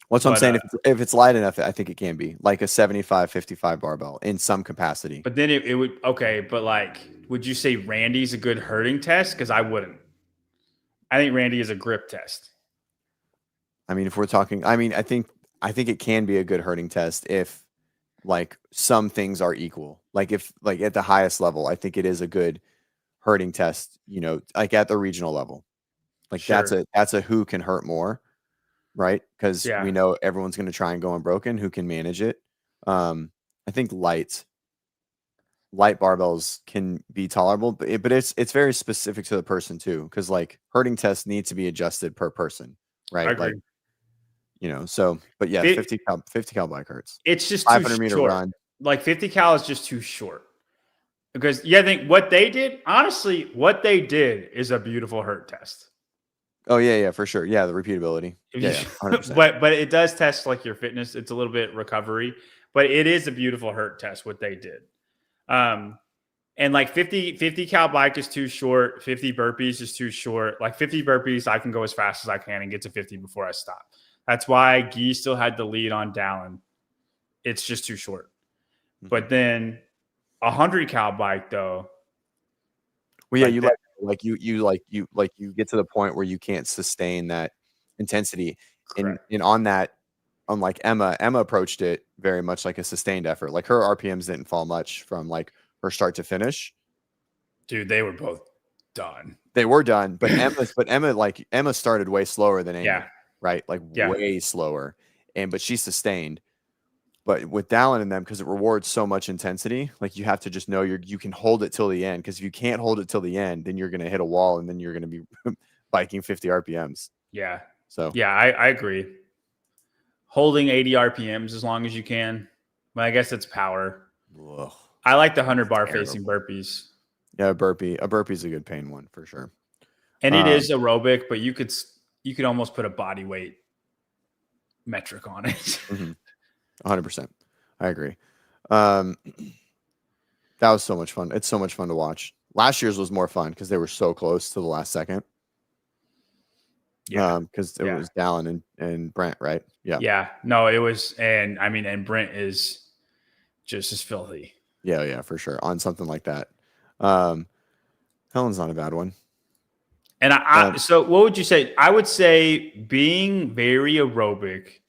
What's what I'm saying? If it's light enough, I think it can be like a 75, 55 barbell in some capacity. But then it would, okay. But like, would you say Randy's a good hurting test? Because I wouldn't. I think Randy is a grip test. I mean, if we're talking, I mean, I think it can be a good hurting test if like some things are equal. Like if like at the highest level, I think it is a good hurting test, you know, like at the regional level. Like that's a who can hurt more. Right. Because we know everyone's going to try and go unbroken, who can manage it. I think light barbells can be tolerable, but it's very specific to the person too. Because like hurting tests need to be adjusted per person. Right. I agree. Like, you know, so, but yeah, 50 cal bike hurts. It's just 500 meter run. Like 50 cal is just too short. Because I think what they did is a beautiful hurt test. Oh yeah, for sure. Yeah, the repeatability. Yeah, 100%. but it does test like your fitness. It's a little bit recovery, but it is a beautiful hurt test what they did. And like 50 cal bike is too short. 50 burpees is too short. Like 50 burpees, I can go as fast as I can and get to 50 before I stop. That's why Guy still had the lead on Dallin. It's just too short. Mm-hmm. But then 100 cal bike though. Well, yeah, you get to the point where you can't sustain that intensity. And on that, unlike Emma approached it very much like a sustained effort. Like her RPMs didn't fall much from like her start to finish. Dude, they were both done. They were done, but Emma started way slower than Amy, right? Like way slower. But she sustained. But with Dallin and them, because it rewards so much intensity, like you have to just know you can hold it till the end. Because if you can't hold it till the end, then you're going to hit a wall, and then you're going to be biking 50 RPMs. Yeah. So I agree. Holding 80 RPMs as long as you can. But I guess it's power. Ugh, I like the 100 bar facing burpees. Yeah, a burpee's a good pain one for sure. And it is aerobic, but you could almost put a body weight metric on it. Mm-hmm. 100%. I agree. That was so much fun. It's so much fun to watch. Last year's was more fun because they were so close to the last second. Yeah. Because it was Dallin and Brent, right? Yeah. Yeah. No, it was, and Brent is just as filthy. Yeah, for sure. On something like that. Helen's not a bad one. And so what would you say? I would say being very aerobic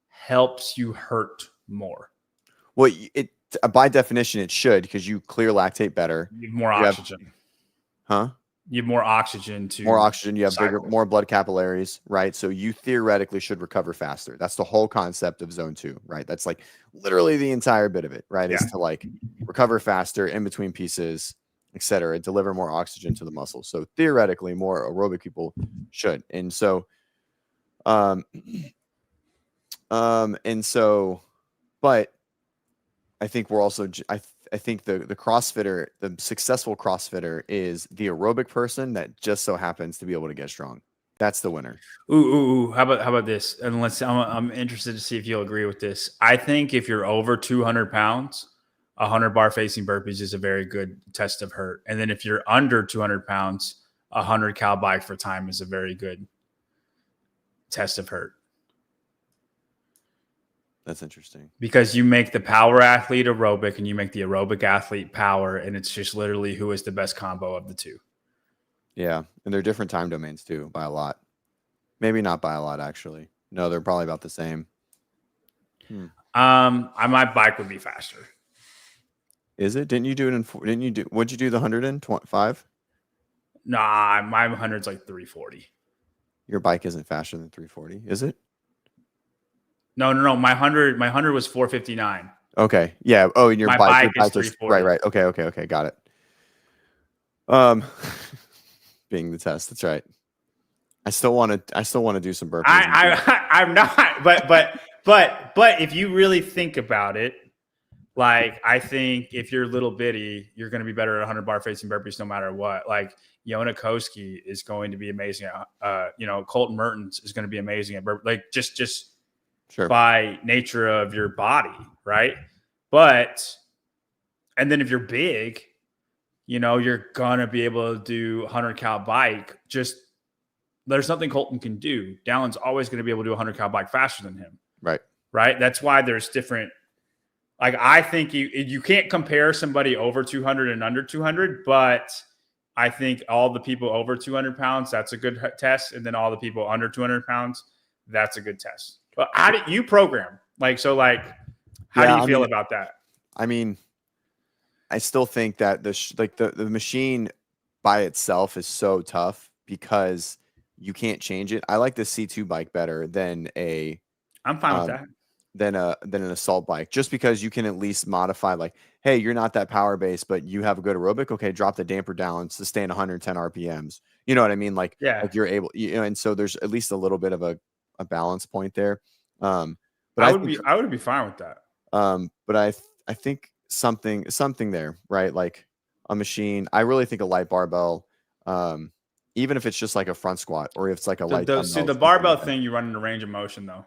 helps you hurt more. Well, by definition, it should, because you clear lactate better. You have more You have- oxygen. Huh? You have more oxygen to More oxygen. You have cycle. more blood capillaries, right? So you theoretically should recover faster. That's the whole concept of zone 2, right? That's like literally the entire bit of it, right? Is to like recover faster in between pieces, etc., deliver more oxygen to the muscle. So theoretically, more aerobic people should. And so, but I think we're also, I think the CrossFitter, the successful CrossFitter is the aerobic person that just so happens to be able to get strong. That's the winner. Ooh. How about this? And I'm interested to see if you'll agree with this. I think if you're over 200 pounds, 100 bar facing burpees is a very good test of hurt. And then if you're under 200 pounds, 100 cal bike for time is a very good test of hurt. That's interesting. Because you make the power athlete aerobic and you make the aerobic athlete power, and it's just literally who is the best combo of the two. Yeah, and they're different time domains too, by a lot. Maybe not by a lot, actually. No, they're probably about the same. My bike would be faster. Is it? Didn't you do it in? Didn't you do? What'd you do? The 105? Nah, my 100's like 340. Your bike isn't faster than 340, is it? No. My 100 was 459. Okay. Yeah. Oh, and your bike is 340. Right. Okay. Got it. Being the test. That's right. I still want to do some burpees. I'm not, but if you really think about it, like, I think if you're little bitty, you're going to be better at 100 bar facing burpees no matter what. Like, Yona Koski is going to be amazing. Colton Mertens is going to be amazing at burpees. Like, just sure. By nature of your body, right? But, and then if you're big, you're going to be able to do 100 cal bike. Just, there's nothing Colton can do. Dallon's always going to be able to do 100 cal bike faster than him. Right. That's why there's different. Like, I think you can't compare somebody over 200 and under 200, but I think all the people over 200 pounds, that's a good test. And then all the people under 200 pounds, that's a good test. But how did you program? How do you feel about that? I mean, I still think that the machine by itself is so tough because you can't change it. I like the C2 bike better than I'm fine with that. Than an assault bike, just because you can at least modify, like, hey, you're not that power base, but you have a good aerobic. Okay, drop the damper down, sustain 110 RPMs. You know what I mean? Like, yeah, like you're able, and so there's at least a little bit of a balance point there. But I would be fine with that. But I think something there, right? Like a machine. I really think a light barbell, even if it's just like a front squat or if it's like a light. See, the barbell thing, you run into range of motion though.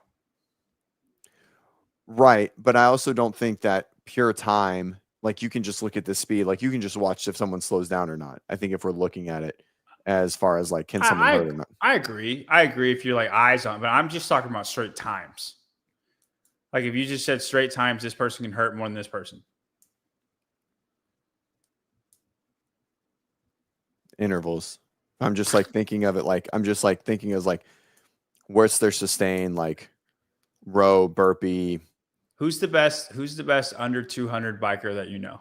Right. But I also don't think that pure time, like you can just look at the speed, like you can just watch if someone slows down or not. I think if we're looking at it as far as like, can someone hurt or not? I agree if you're like eyes on, but I'm just talking about straight times. Like if you just said straight times, this person can hurt more than this person. Intervals. I'm just like thinking of it like, I'm just like thinking of like, where's their sustain, like row, burpee. Who's the best under 200 biker that you know?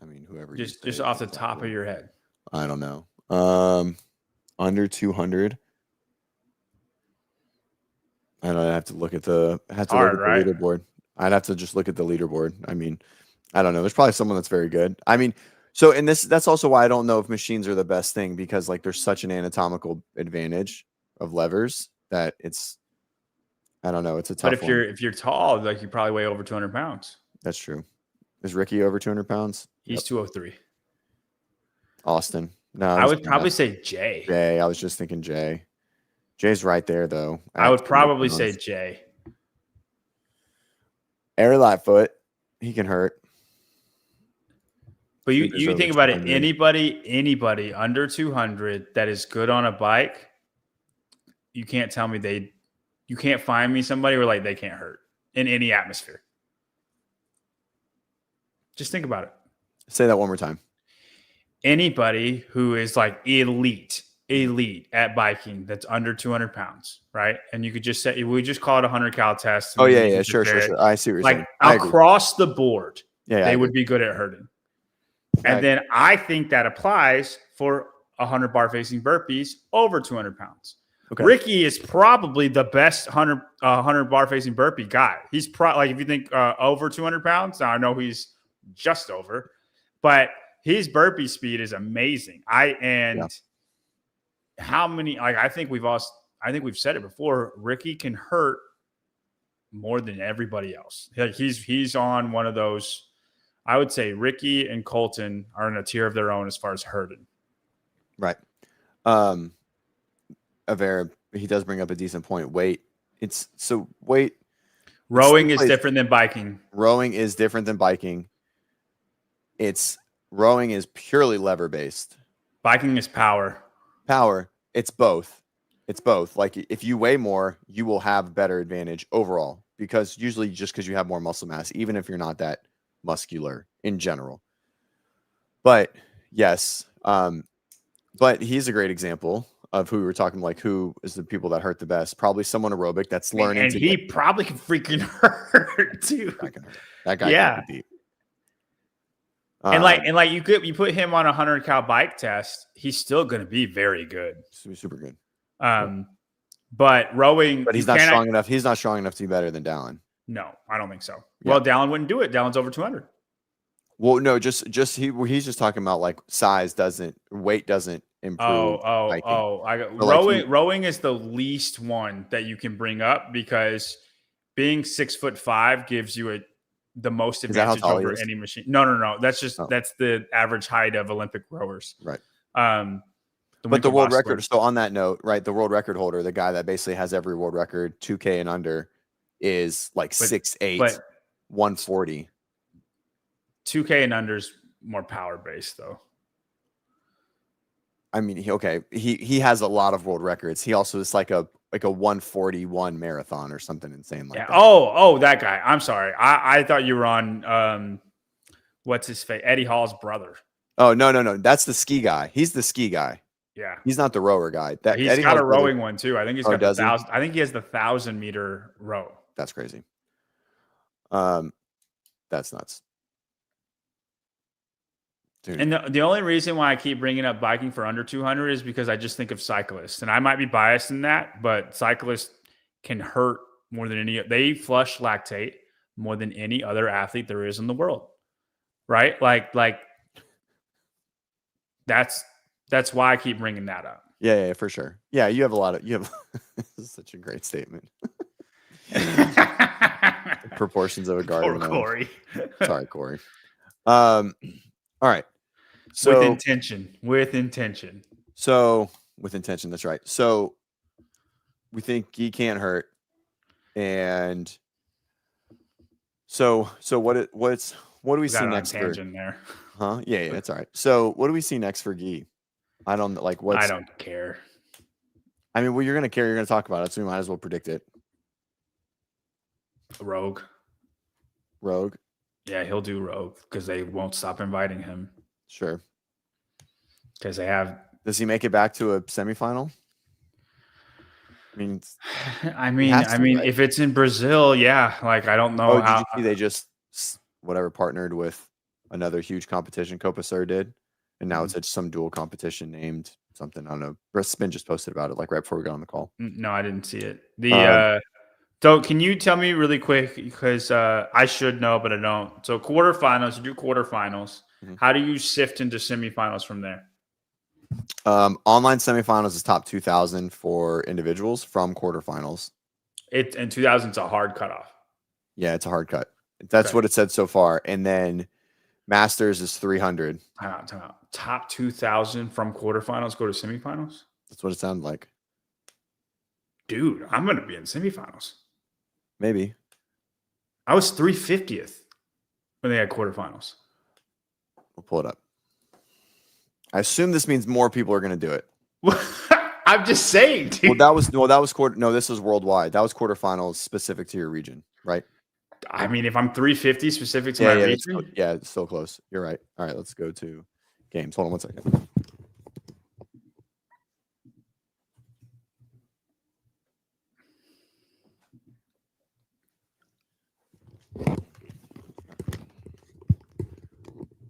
I mean, whoever. Just off the top of your head. I don't know. Under 200. I don't have to look at the leaderboard. I'd have to just look at the leaderboard. I mean, I don't know. There's probably someone that's very good. I mean, so in that's also why I don't know if machines are the best thing, because like there's such an anatomical advantage of levers that it's, I don't know. It's a tough one. But if you're tall, like you probably weigh over 200 pounds. That's true. Is Ricky over 200 pounds? He's 203. Austin. No, I would probably say Jay. Jay. I was just thinking Jay. Jay's right there though. I would probably say Jay. Air Lightfoot. He can hurt. But you think about it, anybody under 200 that is good on a bike, you can't tell me you can't find me somebody where like they can't hurt in any atmosphere. Just think about it. Say that one more time. Anybody who is like elite elite at biking that's under 200 pounds, right? And you could just say, we just call it a 100 cal test. Oh, yeah, sure. I see what you're like saying. I agree. across the board, Yeah, they would be good at herding. And then I think that applies for 100 bar facing burpees over 200 pounds. Okay. Ricky is probably the best 100 bar facing burpee guy. He's like, if you think over 200 pounds, now I know he's just over, but his burpee speed is amazing. How many, like, I think we've said it before, Ricky can hurt more than everybody else. Like he's on one of those. I would say Ricky and Colton are in a tier of their own as far as herding. Right. Avera, he does bring up a decent point. Weight. Rowing is different than biking. Rowing is different than biking. Rowing is purely lever based. Biking is power. It's both. Like if you weigh more, you will have better advantage overall, because usually just because you have more muscle mass, even if you're not that muscular in general. But yes, but he's a great example of who we were talking, like who is the people that hurt the best. Probably someone aerobic that's learning. And he probably can freaking hurt too. That guy can be deep. And like you put him on a 100 cal bike test, he's still going to be very good. Super good. But rowing, but he's not strong enough. He's not strong enough to be better than Dallin. No, I don't think so. Yeah. Well, Dallin wouldn't do it. Dallin's over 200. Well, no, he's just talking about like weight doesn't improve. Rowing is the least one that you can bring up, because being 6'5" gives you the most advantage over any machine. No. That's the average height of Olympic rowers. Right. But the world record. So on that note, right, the world record holder, the guy that basically has every world record, 2K and under, is like 6'8", 140. 2K and under is more power based, though. I mean, he has a lot of world records. He also is like a 141 marathon or something insane like that. Oh, that guy. I'm sorry. I thought you were on what's his face? Eddie Hall's brother. Oh, no. That's the ski guy. He's the ski guy. Yeah. He's not the rower guy. He's Eddie got Hall's a rowing one too. I think he's got the 1,000. I think he has the 1,000-meter row. That's crazy. That's nuts. Dude. And the only reason why I keep bringing up biking for under 200 is because I just think of cyclists, and I might be biased in that, but cyclists can hurt more than they flush lactate more than any other athlete there is in the world. Right? Like that's why I keep bringing that up. Yeah, for sure. Yeah, you have this is such a great statement. Proportions of a garden. Poor Corey. Sorry, Corey. All right. So with intention. So with intention, that's right. So we think he can't hurt. And so what do we see next for there? Huh? Yeah, that's all right. So what do we see next for Guy? I don't care. I mean, you're gonna care, you're gonna talk about it, so we might as well predict it. Rogue. Yeah, he'll do Rogue because they won't stop inviting him. Sure. Because they have. Does he make it back to a semifinal? I mean, if it's in Brazil, yeah. Like, I don't know how. Did you see they just partnered with another huge competition? Copa Sur did, and now it's some dual competition named something. I don't know. Spin just posted about it like right before we got on the call. No, I didn't see it. So can you tell me really quick, because I should know, but I don't. So quarterfinals, you do quarterfinals. Mm-hmm. How do you sift into semifinals from there? Online semifinals is top 2,000 for individuals from quarterfinals. And 2,000 is a hard cutoff. Yeah, it's a hard cut. That's what it said so far. And then Masters is 300. Time out. Top 2,000 from quarterfinals go to semifinals? That's what it sounded like. Dude, I'm going to be in semifinals. Maybe. I was 350th when they had quarterfinals. We'll pull it up. I assume this means more people are going to do it. I'm just saying, dude. This is worldwide. That was quarterfinals specific to your region, right? I mean, if I'm 350 specific to my region. It's still close. You're right. All right, let's go to games. Hold on one second. All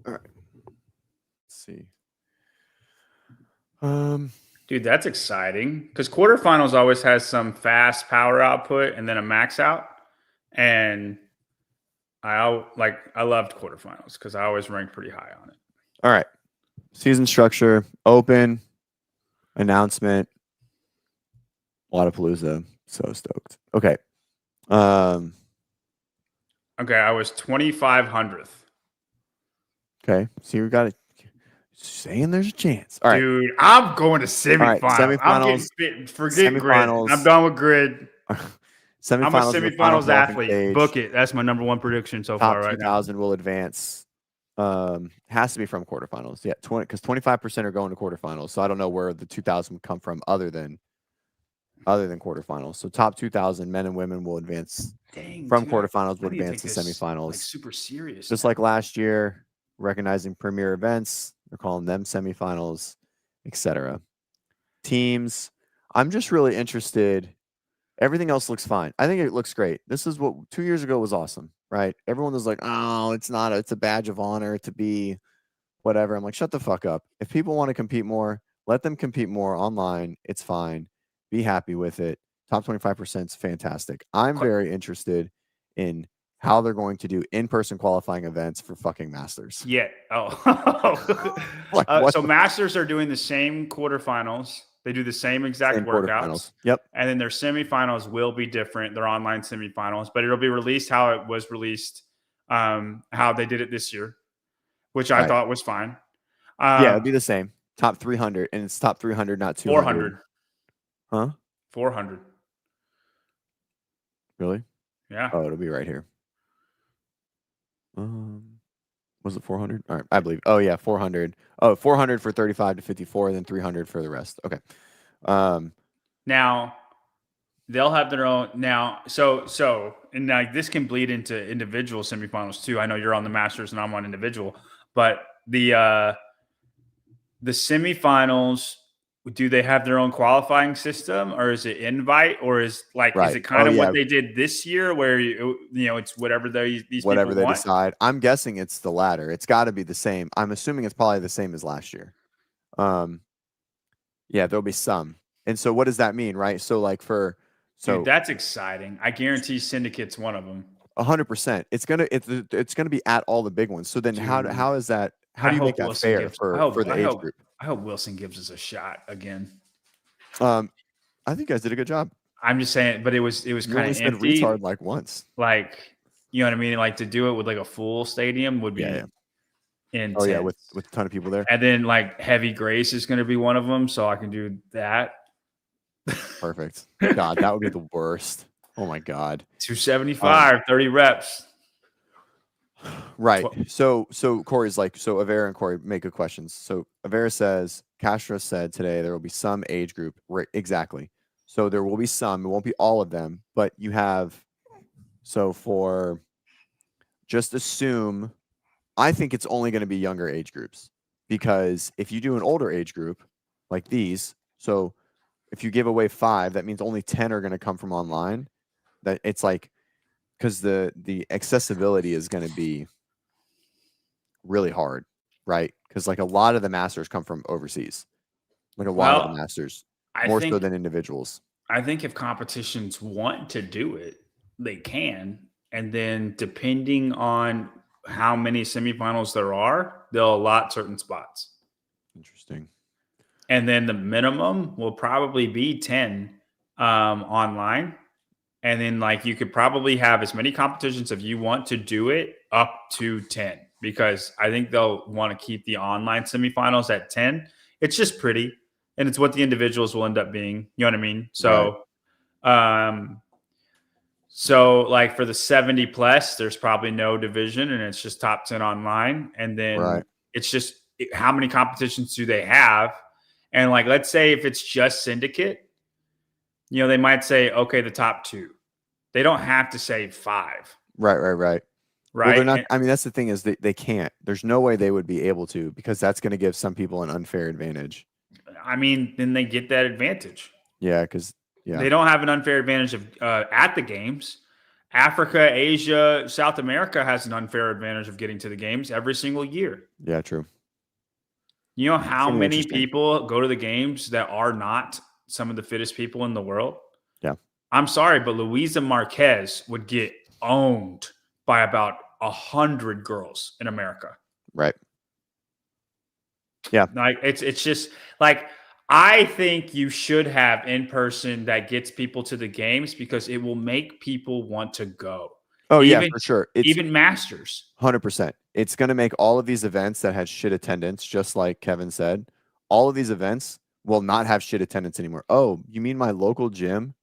right. Let's see. Dude, that's exciting because quarterfinals always has some fast power output and then a max out. And I loved quarterfinals because I always ranked pretty high on it. All right. Season structure, open, announcement, Wodapalooza. So stoked. Okay. Okay, I was 2,500th. Okay. See, we got it. Saying there's a chance. All right. Dude, I'm going to semifinals. All right, I'm getting semifinals. fit. Forget Semifinals. grid. I'm done with grid. Semifinals. I'm a of the final semifinals qualifying athlete. stage. Book it. That's my number one prediction so Top far right now. 2,000 will advance. Has to be from quarterfinals. Yeah, because 25% are going to quarterfinals. So I don't know where the 2,000 would come from other than quarterfinals. So top 2,000 men and women will advance from quarterfinals. Will advance to semifinals. Like super serious. Just like last year, recognizing premier events, they're calling them semifinals, etc. Teams. I'm just really interested. Everything else looks fine. I think it looks great. This is what 2 years ago was awesome, right? Everyone was like, "Oh, it's a badge of honor to be whatever." I'm like, "Shut the fuck up. If people want to compete more, let them compete more online. It's fine. Be happy with it. Top 25% is fantastic." I'm very interested in how they're going to do in-person qualifying events for fucking Masters. Yeah. Oh. So Masters are doing the same quarterfinals. They do the same exact workouts. Yep. And then their semifinals will be different. They're online semifinals, but it'll be released how it was released, how they did it this year, which I thought was fine. Yeah, it'd be the same. Top 300, and it's top 300, not 200. 400. Huh? 400. Really? Yeah. Oh, it'll be right here. Was it 400? All right, I believe. Oh yeah, 400. Oh, 400 for 35 to 54, then 300 for the rest. Okay. Now they'll have their own now. So and now this can bleed into individual semifinals too. I know you're on the Masters and I'm on individual, but the semifinals, do they have their own qualifying system, or is it invite, or is it kind of what they did this year, where it's whatever these whatever people they want? decide? I'm guessing it's the latter. It's got to be the same. I'm assuming it's probably the same as last year. Yeah, there'll be some. And so, what does that mean, right? So, Dude, that's exciting. I guarantee Syndicate's one of them. 100%. It's gonna be at all the big ones. So then, Dude, how is that? How do you make that fair for the age group? I hope Wilson gives us a shot again. I think you guys did a good job. I'm just saying, but it was kind of empty. Retard like once. You know what I mean? Like to do it with like a full stadium would be intense. Oh yeah, with a ton of people there. And then Heavy Grace is going to be one of them, so I can do that. Perfect. God, that would be the worst. Oh my God. 275, 30 reps. Right. So Corey's Avera and Corey make good questions. So Avera says, Castro said today there will be some age group. Right, exactly. So there will be some. It won't be all of them, but you have. So just assume, I think it's only going to be younger age groups, because if you do an older age group like these, so if you give away 5, that means only 10 are going to come from online. That it's because the accessibility is going to be really hard, right? Because a lot of the Masters come from overseas, a lot of the Masters, more so than individuals. I think if competitions want to do it, they can, and then depending on how many semifinals there are, they'll allot certain spots. Interesting. And then the minimum will probably be 10 online. And then you could probably have as many competitions if you want to do it up to 10, because I think they'll want to keep the online semifinals at 10. It's just pretty, and it's what the individuals will end up being. You know what I mean? So, for the 70 plus, there's probably no division, and it's just top 10 online. And then it's just how many competitions do they have? And let's say if it's just Syndicate, they might say, okay, the top 2. They don't have to say 5. Right. Right. Well, they're not. I mean, that's the thing, is they can't. There's no way they would be able to, because that's going to give some people an unfair advantage. I mean, then they get that advantage. Yeah, because they don't have an unfair advantage of at the games. Africa, Asia, South America has an unfair advantage of getting to the games every single year. Yeah, true. You know how Pretty many interesting. people go to the games that are not some of the fittest people in the world? Yeah. I'm sorry, but Luisa Marquez would get owned by about 100 girls in America. Right. Yeah. Like it's just like I think you should have in person that gets people to the games because it will make people want to go. Oh, yeah, Even for sure. It's even Masters. 100%. It's going to make all of these events that had shit attendance, just like Kevin said, all of these events will not have shit attendance anymore. Oh, you mean my local gym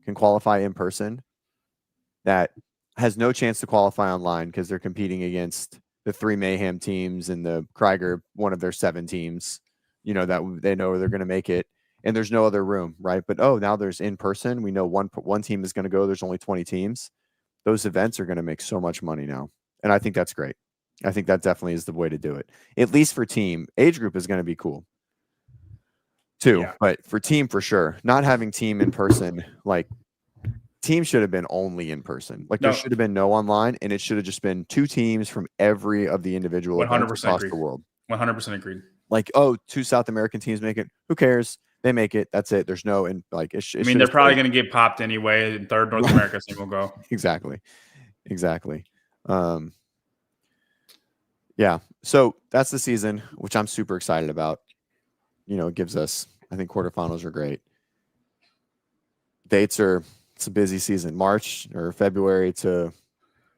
can qualify in person that has no chance to qualify online because they're competing against the 3 Mayhem teams and the Krieger, one of their 7 teams, that they know they're going to make it. And there's no other room, right? But, now there's in person. We know one team is going to go. There's only 20 teams. Those events are going to make so much money now. And I think that's great. I think that definitely is the way to do it. At least for team. Age group is going to be cool too. Yeah. But for team, for sure. Not having team in person, like team should have been only in person. Like there should have been no online, and it should have just been 2 teams from every of the individual events across the world. 100% agreed. Like, 2 South American teams make it. Who cares? They make it. That's it. There's no, and like, I mean, they're probably going to get popped anyway. And third North America team will go. Exactly. Yeah. So that's the season, which I'm super excited about. It gives us, I think quarterfinals are great. Dates it's a busy season, March or February to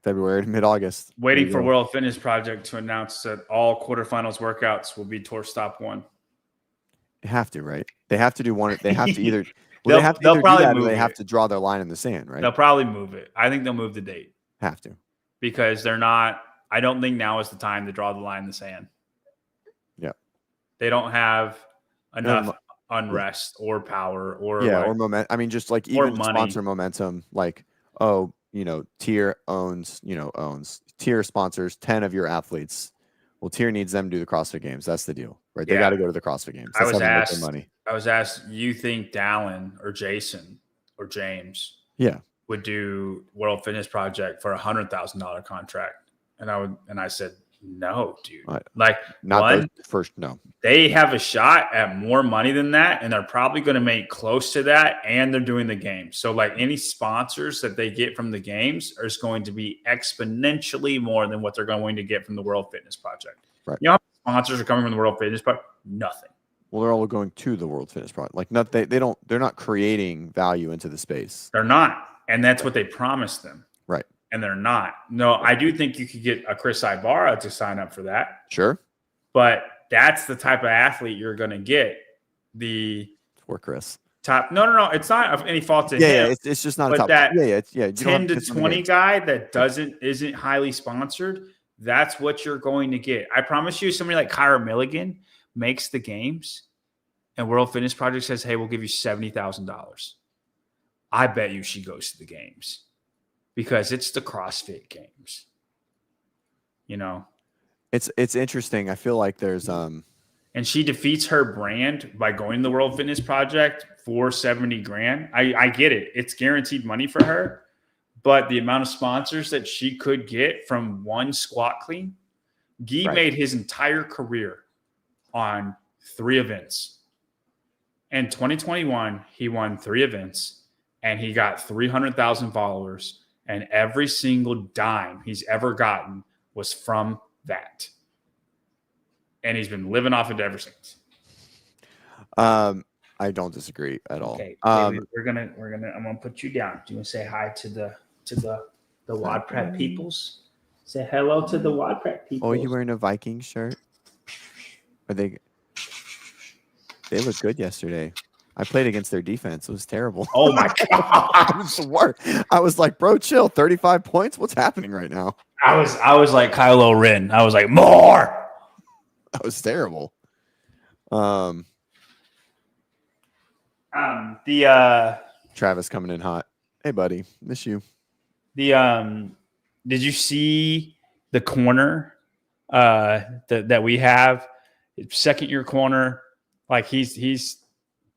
mid-August. Waiting for World Fitness Project to announce that all quarterfinals workouts will be tour stop 1. They have to, right? They have to do one. They have to either. Well, they have to either do that, or they have to draw their line in the sand, right? They'll probably move it. I think they'll move the date. Have to, because they're not. I don't think now is the time to draw the line in the sand. Yeah, they don't have enough unrest or power or or momentum. I mean, just like even sponsor momentum. Like, Tier owns Tier sponsors 10 of your athletes. Well, Tier needs them to do the CrossFit Games. That's the deal, right? They got to go to the CrossFit Games. That's how they make their money. I was asked, you think Dallin or Jason or James would do World Fitness Project for $100,000 contract? And I said, no, dude. Like, not first. No, they have a shot at more money than that, and they're probably going to make close to that. And they're doing the games, so like any sponsors that they get from the games is going to be exponentially more than what they're going to get from the World Fitness Project. Right? You know, how many sponsors are coming from the World Fitness Project? Nothing. Well, they're all going to the World Fitness Project. Like, they're not creating value into the space. They're not, and that's what they promised them. Right. And they're not. No, I do think you could get a Chris Ibarra to sign up for that. Sure. But that's the type of athlete you're going to get. For Chris. Top. No. It's not of any fault to him. Yeah. It's just not a top. That 10 to 20 guy that isn't highly sponsored. That's what you're going to get. I promise you, somebody like Kyra Milligan makes the games, and World Fitness Project says, "Hey, we'll give you $70,000." I bet you she goes to the games. Because it's the CrossFit Games, It's interesting. I feel like there's and she defeats her brand by going to the World Fitness Project for $70,000. I get it; it's guaranteed money for her, but the amount of sponsors that she could get from one squat clean, Guy made his entire career on 3 events. In 2021, he won 3 events, and he got 300,000 followers. And every single dime he's ever gotten was from that. And he's been living off it ever since. I don't disagree at all. Okay, I'm gonna put you down. Do you want to say hi to the WODprep peoples? Say hello to the WODprep people. Oh, are you wearing a Viking shirt? They looked good yesterday. I played against their defense. It was terrible. Oh, my God. I was like, bro, chill. 35 points? What's happening right now? I was like Kylo Ren. I was like, more. That was terrible. Travis coming in hot. Hey, buddy. Miss you. Did you see the corner that we have? Second year corner. Like he's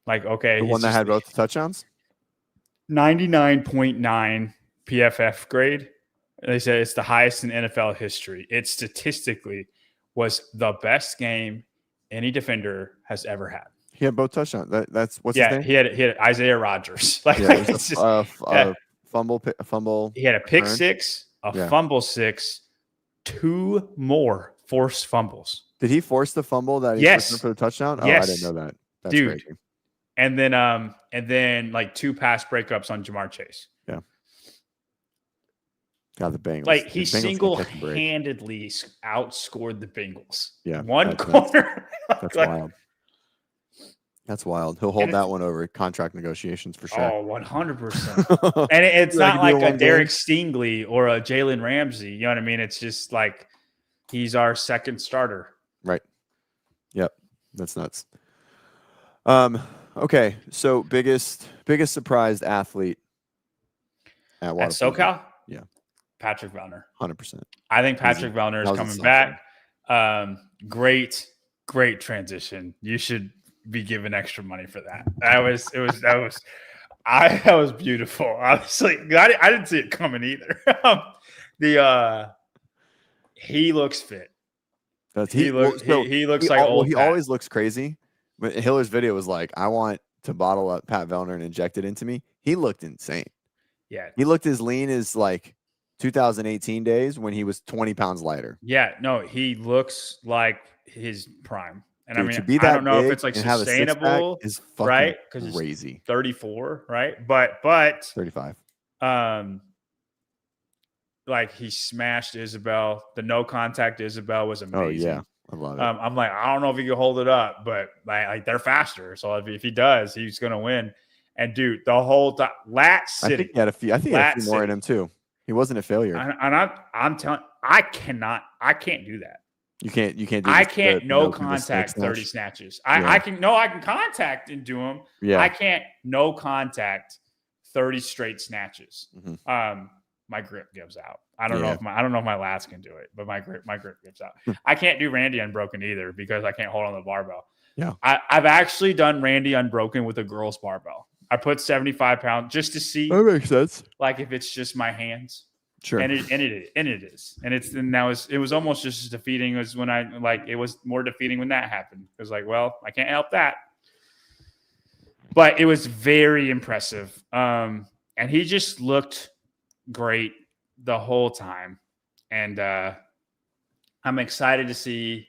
like, okay. The one that had both the touchdowns? 99.9 PFF grade. They said it's the highest in NFL history. It statistically was the best game any defender has ever had. He had both touchdowns. That's what's his name? He had Isaiah Rodgers. It's just fumble. He had a pick return. 6, a fumble 6, 2 more forced fumbles. Did he force the fumble that he returned for the touchdown? Oh, I didn't know that. That's dude. crazy. And then like 2 pass breakups on Jamar Chase. Yeah. God, the Bengals. Like he single-handedly outscored the Bengals. Yeah. One corner. That's wild. That's wild. He'll hold that one over contract negotiations for sure. Oh, 100%. And it's not like a Derek Stingley or a Jalen Ramsey. You know what I mean? It's just like he's our second starter. Right. Yep. That's nuts. Okay. So biggest surprised athlete at SoCal? Yeah. Patrick Vellner. 100%. I think Patrick Vellner is coming back. Great transition. You should be given extra money for that. That was beautiful. Honestly, I didn't see it coming either. He looks fit. He looks like he always looks crazy. But Hiller's video was like, I want to bottle up Pat Vellner and inject it into me. He looked insane. Yeah. He looked as lean as like 2018 days when he was 20 pounds lighter. Yeah, no, he looks like his prime. And dude, I mean, to be that I don't know if it's like sustainable, is right? Because crazy. It's 34, right? But 35. Like he smashed Isabel. The no contact Isabel was amazing. Oh yeah, I love it. I'm like, I don't know if he can hold it up, but like they're faster. So if he does, he's gonna win. And dude, the whole time, Lat City. I think he had a few more in him too. He wasn't a failure. And I'm telling, I can't do that. You can't do I can't no contact 30 snatches. I can contact and do them. Yeah. I can't no contact 30 straight snatches. Mm-hmm. My grip gives out. I don't know if my lats can do it, but my grip gives out. I can't do Randy unbroken either because I can't hold on the barbell. Yeah. I've actually done Randy unbroken with a girl's barbell. I put 75 pounds just to see. That makes sense. Like if it's just my hands. Sure. And it is. And it was almost just as defeating as when it was more defeating when that happened. It was like, well, I can't help that. But it was very impressive. And he just looked great the whole time. And I'm excited to see.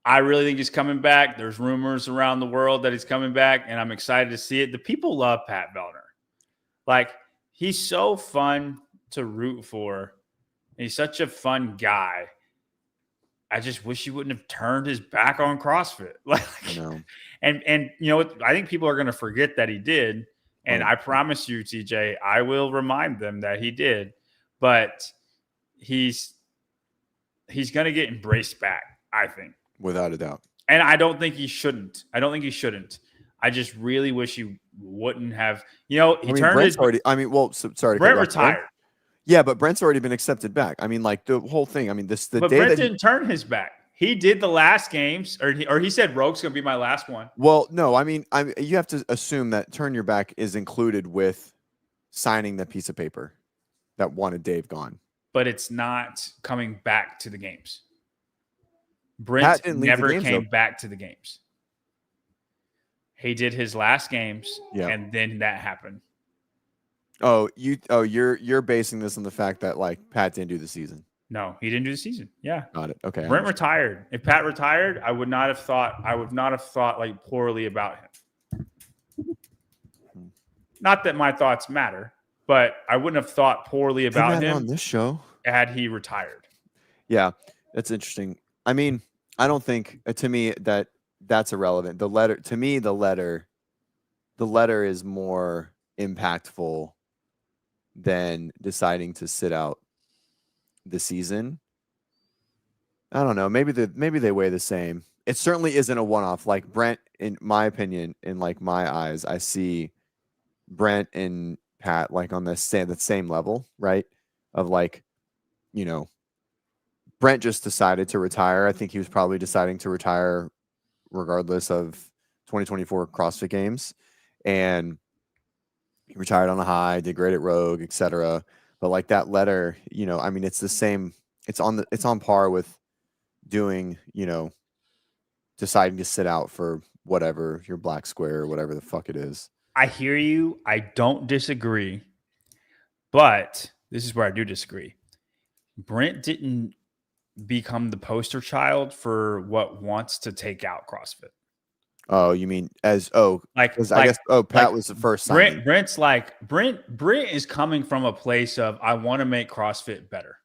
I really think he's coming back. There's rumors around the world that he's coming back, and I'm excited to see it. The people love Pat Vellner. Like, he's so fun to root for. He's such a fun guy. I just wish he wouldn't have turned his back on CrossFit. Like, I know. And you know, I think people are going to forget that he did. And I promise you, TJ, I will remind them that he did. But he's going to get embraced back, I think. Without a doubt. And I don't think he shouldn't. I just really wish he wouldn't have. You know, Brent's retired. Yeah, but Brent's already been accepted back. I mean, like the whole thing. I mean, But Brent didn't turn his back. He did the last games, or he said Rogue's going to be my last one. Well, no, I mean, you have to assume that turn your back is included with signing the piece of paper that wanted Dave gone. But it's not coming back to the games. Brent never came back to the games. He did his last games, and then that happened. You're basing this on the fact that like Pat didn't do the season. No, he didn't do the season. Yeah, got it. Okay, Brent retired. If Pat retired, I would not have thought like poorly about him. Not that my thoughts matter, but I wouldn't have thought poorly about him on this show had he retired. Yeah, that's interesting. I mean, I don't think to me that's irrelevant. The letter is more impactful than deciding to sit out the season. I don't know. Maybe they weigh the same. It certainly isn't a one-off. Like Brent, in my opinion, in like my eyes, I see Brent and Pat like on the same level, right? Of like, you know, Brent just decided to retire. I think he was probably deciding to retire regardless of 2024 CrossFit Games. And he retired on a high, did great at Rogue, etc. But like that letter, I mean, it's the same. It's on par with doing, deciding to sit out for whatever your black square or whatever the fuck it is. I hear you. I don't disagree. But this is where I do disagree. Brent didn't become the poster child for what wants to take out CrossFit. Oh, you mean I guess Pat was the first signing. Brent's like Brent is coming from a place of I want to make CrossFit better.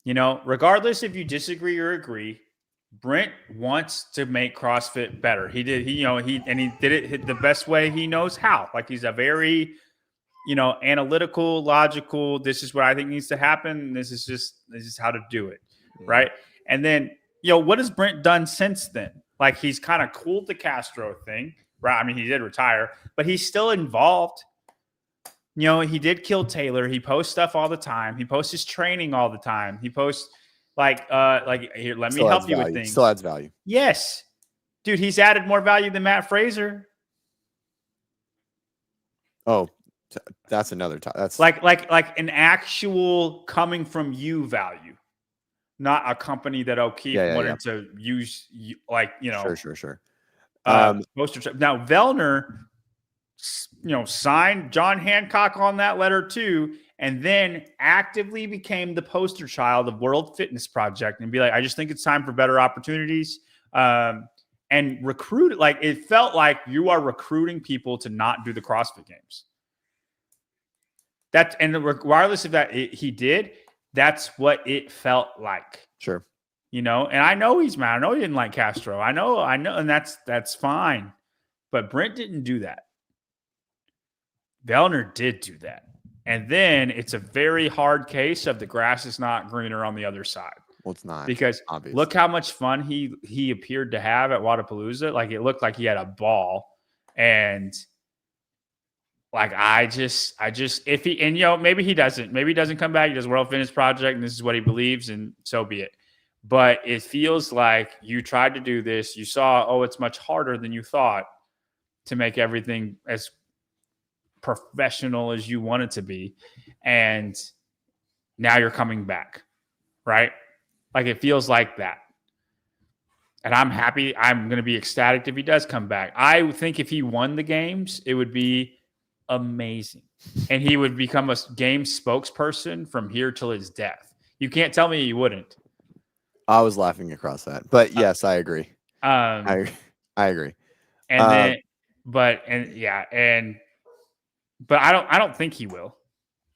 Regardless if you disagree or agree, Brent wants to make CrossFit better. He did he did it the best way he knows how. Like he's a very analytical, logical, this is what I think needs to happen. This is how to do it. Right. And then, what has Brent done since then? Like he's kind of cooled the Castro thing, right? I mean, he did retire, but he's still involved. He did kill Taylor. He posts stuff all the time. He posts his training all the time. He posts here, let me help you with things. Still adds value. Yes. Dude, he's added more value than Matt Fraser. Oh, that's another time. That's like an actual coming from you value, not a company that O'Keefe wanted to use. Sure. Now Vellner, signed John Hancock on that letter too, and then actively became the poster child of World Fitness Project and be like, I just think it's time for better opportunities. And recruit, like it felt like you are recruiting people to not do the CrossFit Games. And regardless of that, he did. That's what it felt like. Sure. And I know he's mad. I know he didn't like Castro. I know, and that's fine. But Brent didn't do that. Vellner did do that. And then it's a very hard case of the grass is not greener on the other side. Well, it's not. Because obviously. Look how much fun he appeared to have at Wodapalooza. Like it looked like he had a ball. And like I just if he maybe he doesn't come back. He does World Fitness Project and this is what he believes and so be it. But it feels like you tried to do this. You saw, it's much harder than you thought to make everything as professional as you want it to be. And now you're coming back, right? Like it feels like that. And I'm happy. I'm going to be ecstatic if he does come back. I think if he won the games, it would be amazing. And he would become a game spokesperson from here till his death. You can't tell me he wouldn't. I was laughing across that. But yes, I agree. I agree. And but I don't think he will.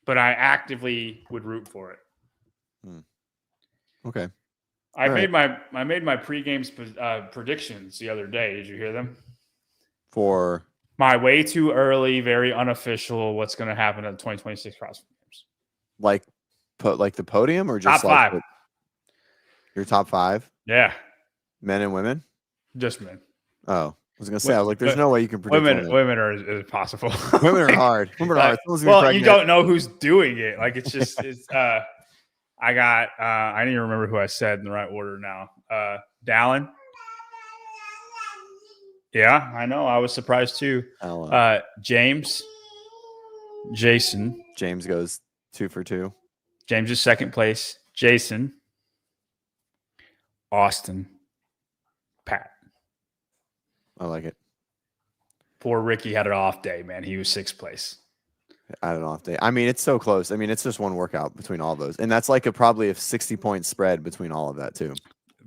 But I actively would root for it. Okay. I made my pre-games predictions the other day. Did you hear them? For my way too early, very unofficial. What's going to happen at the 2026 CrossFit Games? Like the podium or just top five? Your top five? Yeah. Men and women? Just men. Oh, I was gonna say, I was like, there's no way you can predict women are is possible. Women are hard. Women are hard. Well, you don't know who's doing it. Like it's just I got I didn't even remember who I said in the right order now. Dallin. Yeah, I know. I was surprised too. James. Jason. James goes 2 for 2. James is second place. Jason. Austin. Pat. I like it. Poor Ricky had an off day, man. He was 6th place. I had an off day. I mean, it's so close. I mean, it's just one workout between all those. And that's like probably a 60-point spread between all of that too.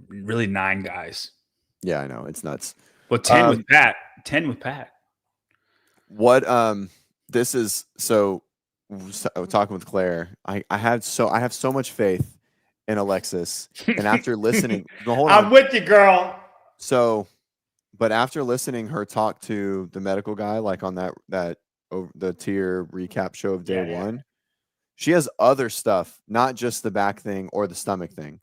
Really 9 guys. Yeah, I know. It's nuts. Well, 10 with Pat. 10 with Pat. What this is so talking with Claire. I have so much faith in Alexis. And after listening, I'm with you, girl. So, but after listening her talk to the medical guy, like on the Tia-Clair recap show of day one, she has other stuff, not just the back thing or the stomach thing.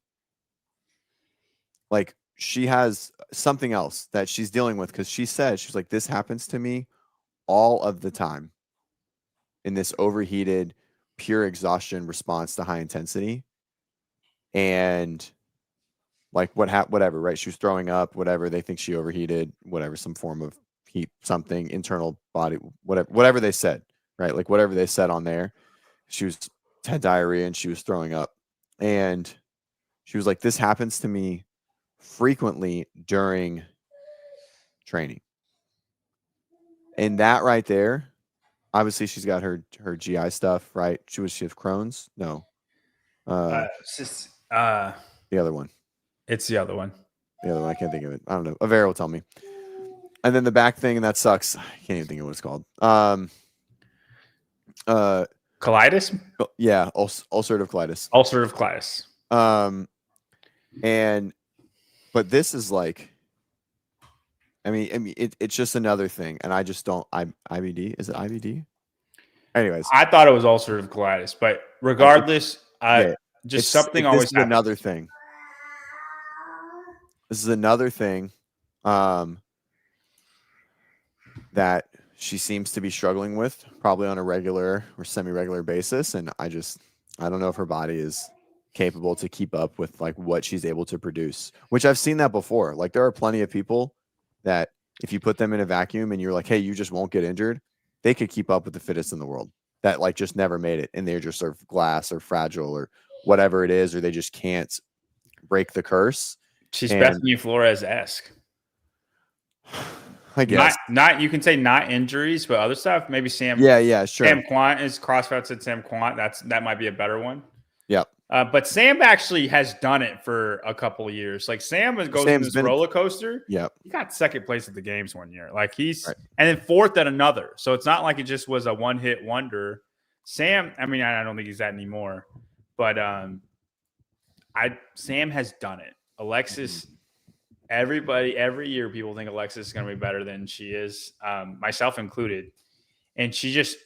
Like she has something else that she's dealing with because she said, she's like, this happens to me all of the time in this overheated, pure exhaustion response to high intensity. And like whatever, right? She was throwing up, whatever. They think she overheated, whatever, some form of heat, something, internal body, whatever they said, right? Like whatever they said on there. she had diarrhea and she was throwing up. And she was like, this happens to me frequently during training. And that right there, obviously she's got her GI stuff, right? She have Crohn's? No. It's just, The other one. it's the other one. The other one, I can't think of it. I don't know. Avera will tell me. And then the back thing, and that sucks. I can't even think of what it's called. Colitis? Yeah, ulcerative colitis. Ulcerative colitis. But this is like, I mean, it's just another thing, and I just don't. IBD, is it IBD? Anyways, I thought it was ulcerative colitis, but regardless, just something always happens. Another thing. This is another thing that she seems to be struggling with, probably on a regular or semi-regular basis, and I don't know if her body is capable to keep up with like what she's able to produce, which I've seen that before. Like there are plenty of people that if you put them in a vacuum and you're like, hey, you just won't get injured, they could keep up with the fittest in the world that like just never made it. And they're just sort of glass or fragile or whatever it is, or they just can't break the curse. She's Bethany Flores-esque. I guess not you can say not injuries, but other stuff. Maybe Sam. Yeah, sure. Sam Quant is CrossFit said Sam Quant. That might be a better one. Yep. But Sam actually has done it for a couple of years. Like Sam goes on this roller coaster. Yep. He got second place at the games one year. Like and then fourth at another. So it's not like it just was a one-hit wonder. Sam, I mean, I don't think he's that anymore. But Sam has done it. Alexis, every year people think Alexis is going to be better than she is, myself included. And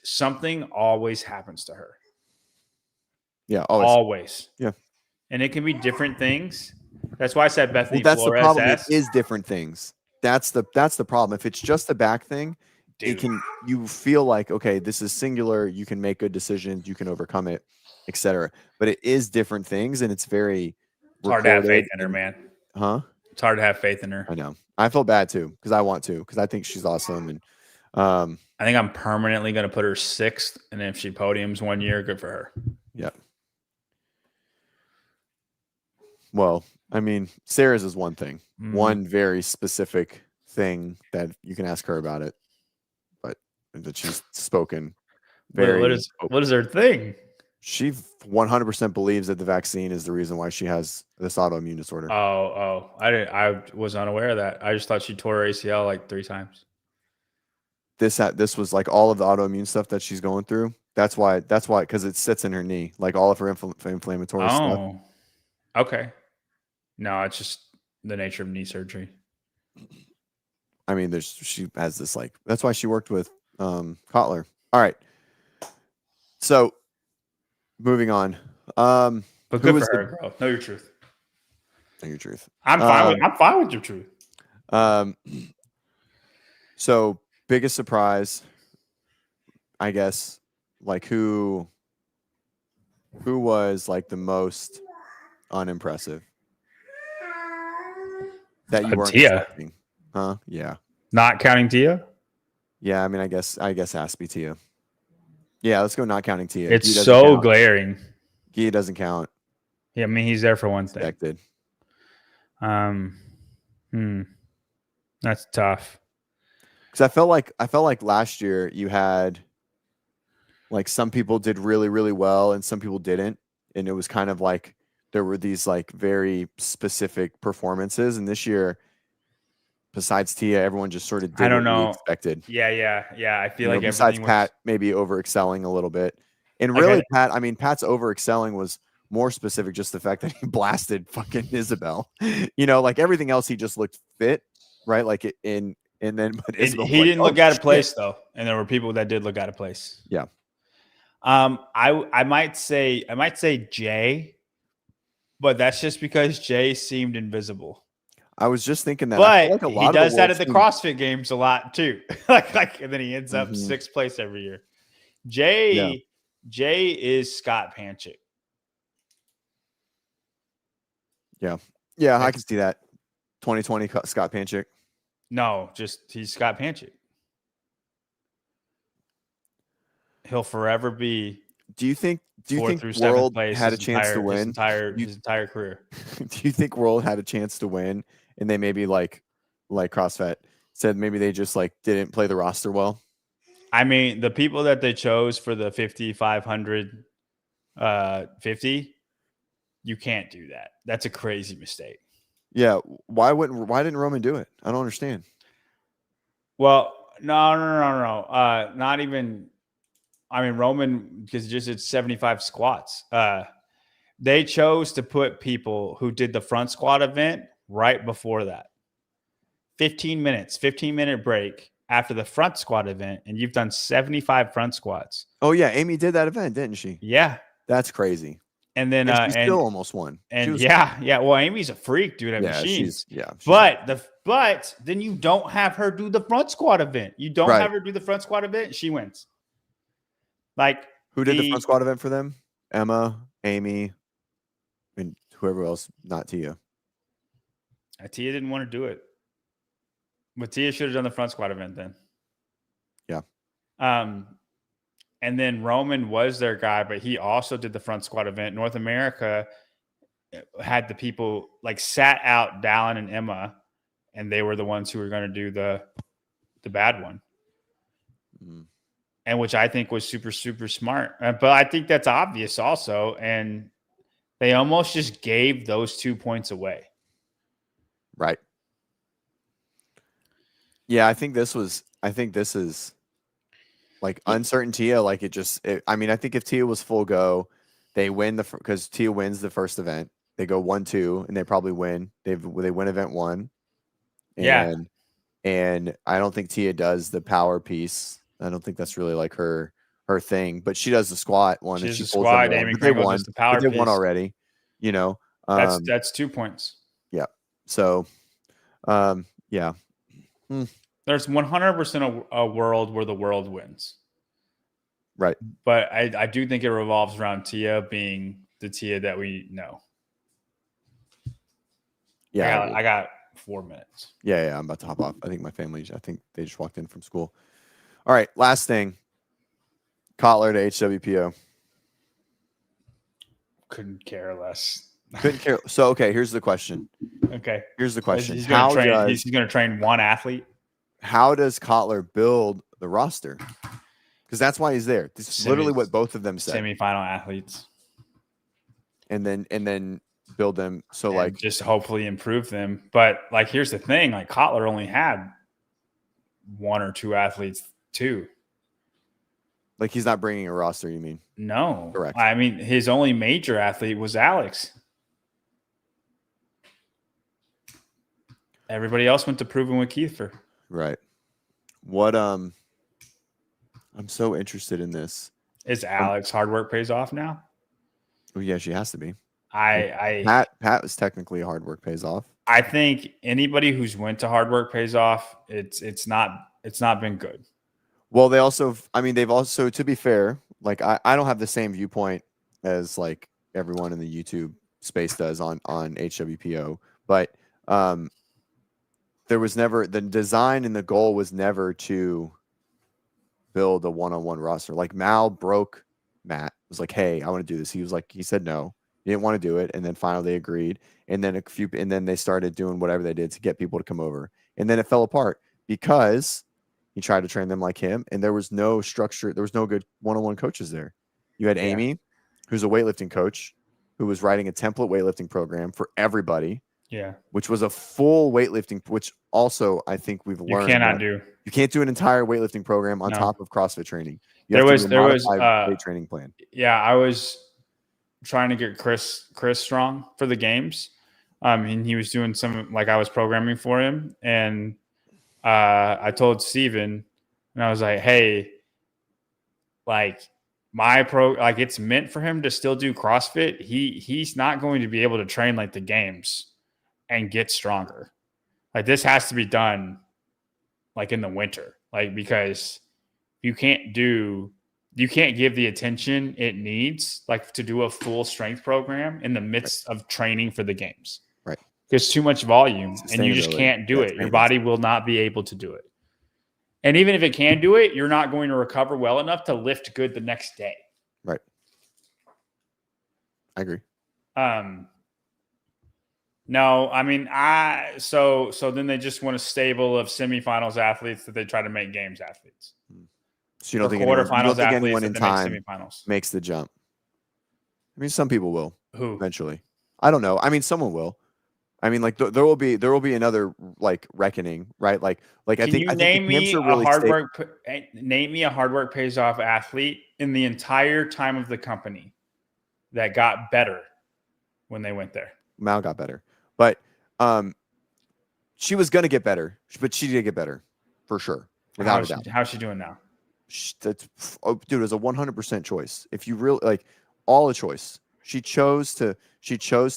something always happens to her. Yeah, always. Yeah, and it can be different things. That's why I said Bethany. Well, that's Flores the problem. It is different things. That's the problem. If it's just a back thing, you feel like okay, this is singular. You can make good decisions. You can overcome it, etc. But it is different things, and it's very. It's hard to have faith in her, man. Huh? It's hard to have faith in her. I know. I feel bad too because I want to because I think she's awesome and. I think I'm permanently going to put her 6th, and if she podiums one year, good for her. Yeah. Well, I mean, Sarah's is one thing, one very specific thing that you can ask her about it, but that she's spoken very. What is her thing? She 100% believes that the vaccine is the reason why she has this autoimmune disorder. Oh, I was unaware of that. I just thought she tore her ACL like 3 times. This was like all of the autoimmune stuff that she's going through. That's why, because it sits in her knee, like all of her inflammatory stuff. Oh, okay. No, it's just the nature of knee surgery. I mean, she has this like that's why she worked with Kotler. All right. So moving on. But good for her, bro. Know your truth. Know your truth. I'm fine with your truth. So biggest surprise, I guess, like who was like the most unimpressive that you weren't Tia. expecting? Huh? Yeah. Not counting Tia? Yeah, I mean, I guess has to be Tia. Yeah, let's go not counting Tia. It's so glaring. Gia doesn't count. Yeah, I mean he's there for one thing. Expected. That's tough. Because I felt like last year you had like some people did really, really well and some people didn't. And it was kind of like there were these like very specific performances. And this year, besides Tia, everyone just sort of did what we expected. Yeah. I feel like besides Pat maybe over excelling a little bit. And really Pat's over excelling was more specific, just the fact that he blasted fucking Isabel. Like everything else he just looked fit, right? Like but Isabel he didn't look out of place though. And there were people that did look out of place. Yeah. I might say Jay, but that's just because Jay seemed invisible. I was just thinking that, but like he does that at the CrossFit Games a lot too. like, and then he ends up 6th place every year. Jay is Scott Panchik. Yeah, I can see that. 2020 Scott Panchik. No, he's Scott Panchik. He'll forever be Do you think Fourth through seventh World place had a chance to win? his entire career. Do you think World had a chance to win, and they maybe like CrossFit said maybe they just like didn't play the roster well? I mean, the people that they chose for the 5,500 50, you can't do that. That's a crazy mistake. Yeah, why didn't Roman do it? I don't understand. Well, no. Not even. I mean, Roman because just it's 75 squats. They chose to put people who did the front squat event right before that. 15-minute break after the front squat event, and you've done 75 front squats. Oh yeah, Amy did that event, didn't she? Yeah, that's crazy. And then and she still almost won. And yeah. Well, Amy's a freak, dude. At machines. But then you don't have her do the front squat event. You don't have her do the front squat event. She wins. Like who did the front squat event for them? Emma, Amy, and whoever else. Not Tia. Tia didn't want to do it, but Tia should have done the front squat event then. Yeah. And then Roman was their guy, but he also did the front squat event. North America had the people like sat out Dallin and Emma, and they were the ones who were going to do the bad one. Mm. And which I think was super, super smart. But I think that's obvious also. And they almost just gave those 2 points away. Right. Yeah, I think this is like uncertain Tia. Like I mean, I think if Tia was full go, they win because Tia wins the first event. They go 1-2 and they probably win. They win event 1. And I don't think Tia does the power piece. I don't think that's really like her thing, but she does the squat one. She does the squat. They won. They won already. You know, that's 2 points. Yeah. So, yeah. There's 100% a world where the world wins. Right. But I do think it revolves around Tia being the Tia that we know. Yeah. I got 4 minutes. Yeah. I'm about to hop off. I think they just walked in from school. All right. Last thing. Kotler to HWPO. Couldn't care less. Couldn't care. So, okay. Here's the question. Okay. Here's the question. He's going to train one athlete. How does Kotler build the roster? Because that's why he's there. This is literally what both of them said. Semifinal athletes. And then build them. So like just hopefully improve them. But like, here's the thing, like Kotler only had 1 or 2 athletes too. Like he's not bringing a roster, you mean? No. Correct. I mean, his only major athlete was Alex. Everybody else went to Proven with Kiefer. Right. What I'm so interested in this. Is Alex hard work pays off now? Oh yeah, she has to be. Pat was technically hard work pays off. I think anybody who's went to hard work pays off. It's not been good. Well, they've also, to be fair, like I don't have the same viewpoint as like everyone in the YouTube space does on HWPO, but there was never the design and the goal was never to build a one-on-one roster. Like Mal broke Matt, was like, hey, I want to do this. He said no. He didn't want to do it. And then finally they agreed. And then they started doing whatever they did to get people to come over. And then it fell apart because he tried to train them like him. And there was no structure. There was no good one-on-one coaches there. You had Amy, who's a weightlifting coach, who was writing a template weightlifting program for everybody. Yeah. Which was a full weightlifting, which also I think we've learned. You can't do an entire weightlifting program on top of CrossFit training. There was weight training plan. Yeah, I was trying to get Chris strong for the games. And he was doing some, like I was programming for him. And I told Steven, and I was like, hey, like it's meant for him to still do CrossFit. He's not going to be able to train like the games and get stronger. Like this has to be done like in the winter, like, because you can't give the attention it needs like to do a full strength program in the midst of training for the games. Right. There's too much volume and you just can't do it. Your body will not be able to do it. And even if it can do it, you're not going to recover well enough to lift good the next day. Right. I agree. No, I mean, so then they just want a stable of semifinals athletes that they try to make games athletes. So you don't Or think anyone, quarterfinals athletes in that they make time semifinals. makes the jump? I mean, some people will Who? eventually. I don't know. I mean, someone will. I mean, like there will be another like reckoning, right? Like I Can think you I think the name camps me are a really name me a hard work pays off athlete in the entire time of the company that got better when they went there? Mal got better, but she was gonna get better, but she did get better for sure, without a doubt. How's she doing now? Dude, it was a 100% choice. If you really like, all a choice. She chose to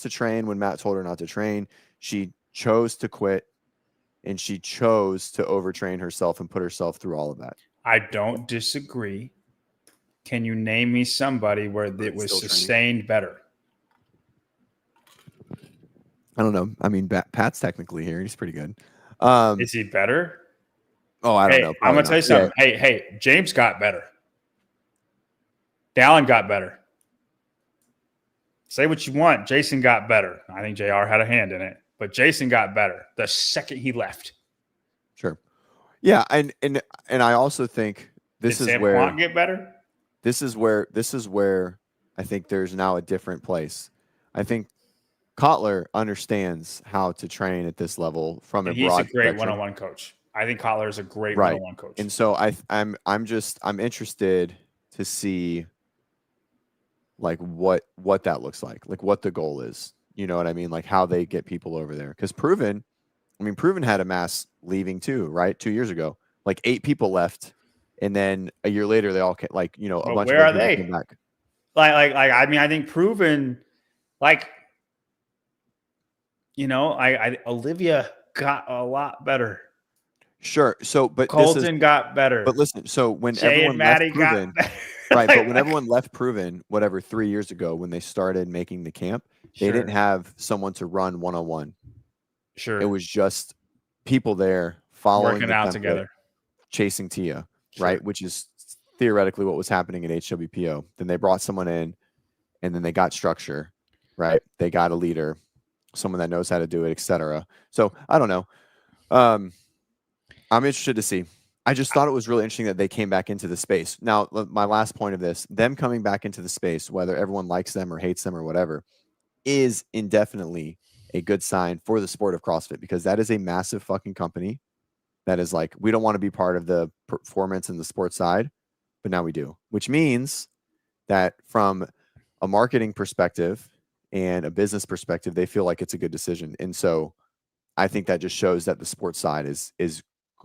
train when Matt told her not to train. She chose to quit, and she chose to overtrain herself and put herself through all of that. I don't disagree. Can you name me somebody where it was sustained better? I don't know. I mean, Pat's technically here. He's pretty good. Is he better? Oh, I don't know. I'm gonna Probably tell you not. something. Hey, James got better. Dallin got better. Say what you want. Jason got better. I think JR had a hand in it, but Jason got better the second he left. Sure. Yeah, and I also think Did Sam Quant get better? This is where I think there's now a different place. I think Kotler understands how to train at this level from a broad. He's a great one-on-one coach. I think Kotler is a great right. one-on-one coach. And so I'm interested to see like what that looks like what the goal is. You know what I mean? Like how they get people over there. Because Proven had a mass leaving too, right? 2 years ago, like 8 people left, and then a year later they all came, like a bunch where of are they? Came back. Like I mean, I think Proven, like, Olivia got a lot better. Sure. So, but Colton got better. But listen, so when Jay everyone and Maddie left Proven, got better. right? But when everyone left Proven, whatever 3 years ago, when they started making the camp, they didn't have someone to run one-on-one. Sure. It was just people there following working the out template, together, chasing Tia, sure. right? Which is theoretically what was happening at HWPO. Then they brought someone in, and then they got structure, right? They got a leader, someone that knows how to do it, etc. So I don't know. I'm interested to see. I just thought it was really interesting that they came back into the space. Now, my last point of this, them coming back into the space, whether everyone likes them or hates them or whatever, is indefinitely a good sign for the sport of CrossFit, because that is a massive fucking company that is like, we don't want to be part of the performance and the sports side, but now we do, which means that from a marketing perspective and a business perspective, they feel like it's a good decision. And so I think that just shows that the sports side is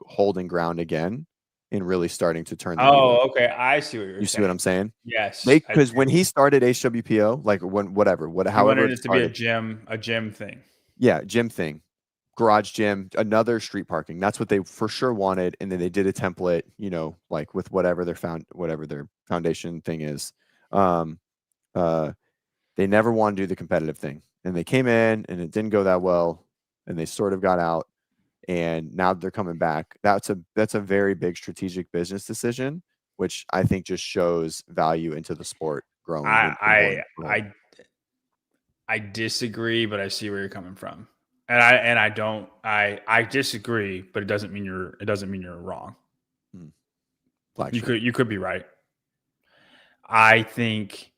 holding ground again and really starting to turn the needle. Okay. I see what you're saying. You see what I'm saying? Yes. Because when he started HWPO, like however it to be a gym thing. Yeah, gym thing. Garage gym, another street parking. That's what they for sure wanted. And then they did a template, like with whatever their foundation thing is. They never want to do the competitive thing. And they came in and it didn't go that well. And they sort of got out. And now they're coming back. That's a very big strategic business decision, which I think just shows value into the sport growing. I disagree, but I see where you're coming from. And I disagree, but it doesn't mean you're wrong. You could be right. I think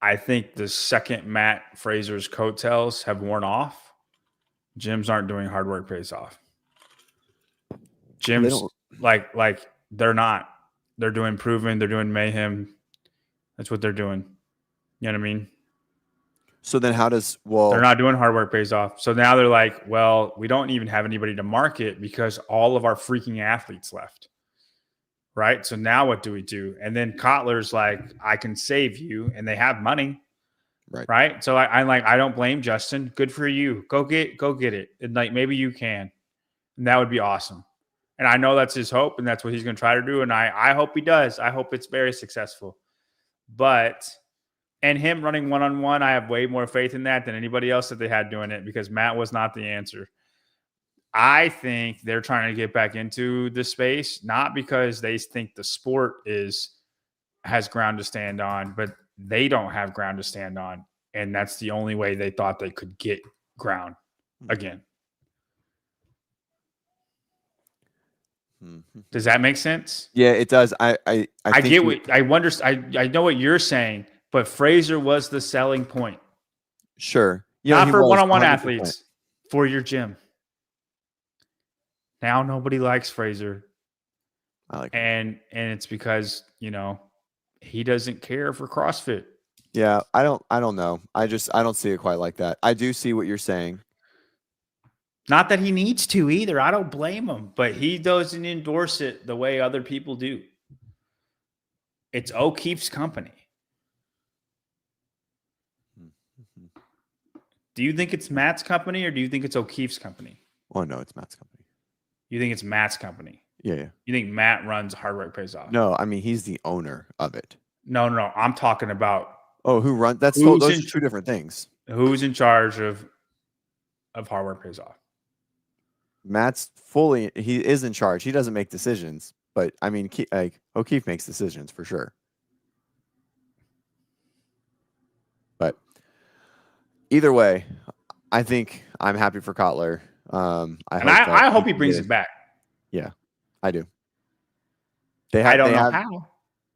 the second Matt Fraser's coattails have worn off, gyms aren't doing hard work pays off. Gyms like they're not. They're doing Proven, they're doing Mayhem. That's what they're doing. You know what I mean? So then they're not doing hard work pays off. So now they're like, well, we don't even have anybody to market because all of our freaking athletes left. Right? So now what do we do? And then Kotler's like, I can save you, and they have money. Right? So I don't blame Justin. Good for you. Go get it. And like maybe you can. And that would be awesome. And I know that's his hope, and that's what he's going to try to do. And I hope he does. I hope it's very successful. And him running one-on-one, I have way more faith in that than anybody else that they had doing it, because Matt was not the answer. I think they're trying to get back into the space, not because they think the sport is has ground to stand on, but they don't have ground to stand on. And that's the only way they thought they could get ground again. Does that make sense? Yeah, it does. I think get what I wonder. I know what you're saying, but Fraser was the selling point. Sure. Not for one-on-one athletes, for your gym. Now nobody likes Fraser. I like and it's because, he doesn't care for CrossFit. Yeah, I don't know. I don't see it quite like that. I do see what you're saying. Not that he needs to either. I don't blame him, but he doesn't endorse it the way other people do. It's O'Keefe's company. Do you think it's Matt's company or do you think it's O'Keefe's company? Oh, no, it's Matt's company. You think it's Matt's company? Yeah. You think Matt runs Hard Work Pays Off? No, I mean, he's the owner of it. No. I'm talking about. Oh, who runs? Those are two different things. Who's in charge of Hard Work Pays Off? Matt's he is in charge. He doesn't make decisions, but I mean, O'Keefe makes decisions for sure. But either way, I think I'm happy for Kotler. I hope he brings it back. Yeah, I do. I don't know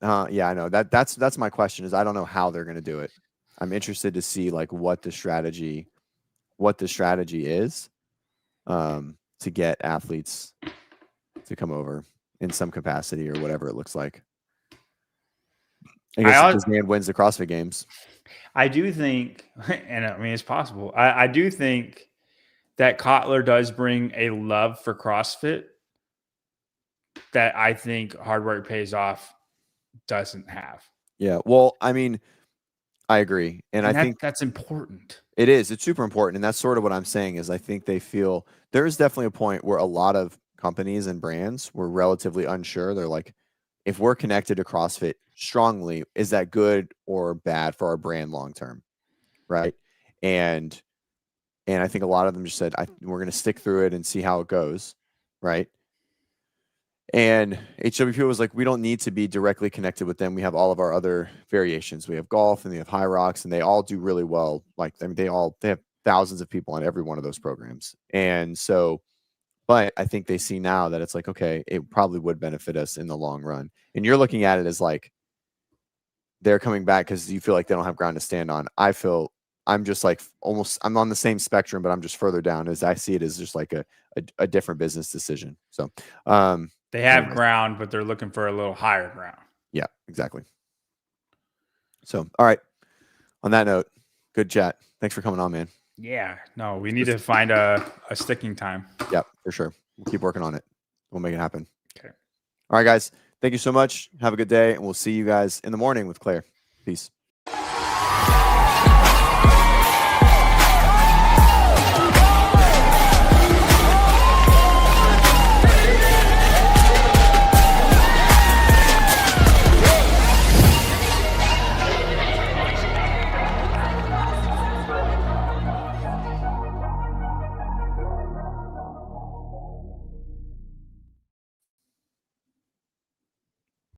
how. Yeah, I know that's my question is I don't know how they're going to do it. I'm interested to see like what the strategy is to get athletes to come over in some capacity or whatever it looks like. I guess Disney wins the CrossFit Games. I do think, and I mean it's possible. I do think that Kotler does bring a love for CrossFit that I think Hard Work Pays Off doesn't have. Yeah. Well, I mean, I agree. And I think that's important. It is. It's super important. And that's sort of what I'm saying is I think they feel there is definitely a point where a lot of companies and brands were relatively unsure. They're like, if we're connected to CrossFit strongly, is that good or bad for our brand long term? Right. And I think a lot of them just said, we're going to stick through it and see how it goes. Right. And HWPO was like, we don't need to be directly connected with them. We have all of our other variations. We have golf and we have high rocks, and they all do really well. Like, I mean, they have thousands of people on every one of those programs. And so, but I think they see now that it's like, okay, it probably would benefit us in the long run. And you're looking at it as like, they're coming back because you feel like they don't have ground to stand on. I feel I'm just like I'm on the same spectrum, but I'm just further down as I see it as just like a different business decision. So, they have ground, but they're looking for a little higher ground. Yeah, exactly. So, all right. On that note, good chat. Thanks for coming on, man. Yeah. No, we need to find a sticking time. Yep, for sure. We'll keep working on it. We'll make it happen. Okay. All right, guys. Thank you so much. Have a good day, and we'll see you guys in the morning with Claire. Peace.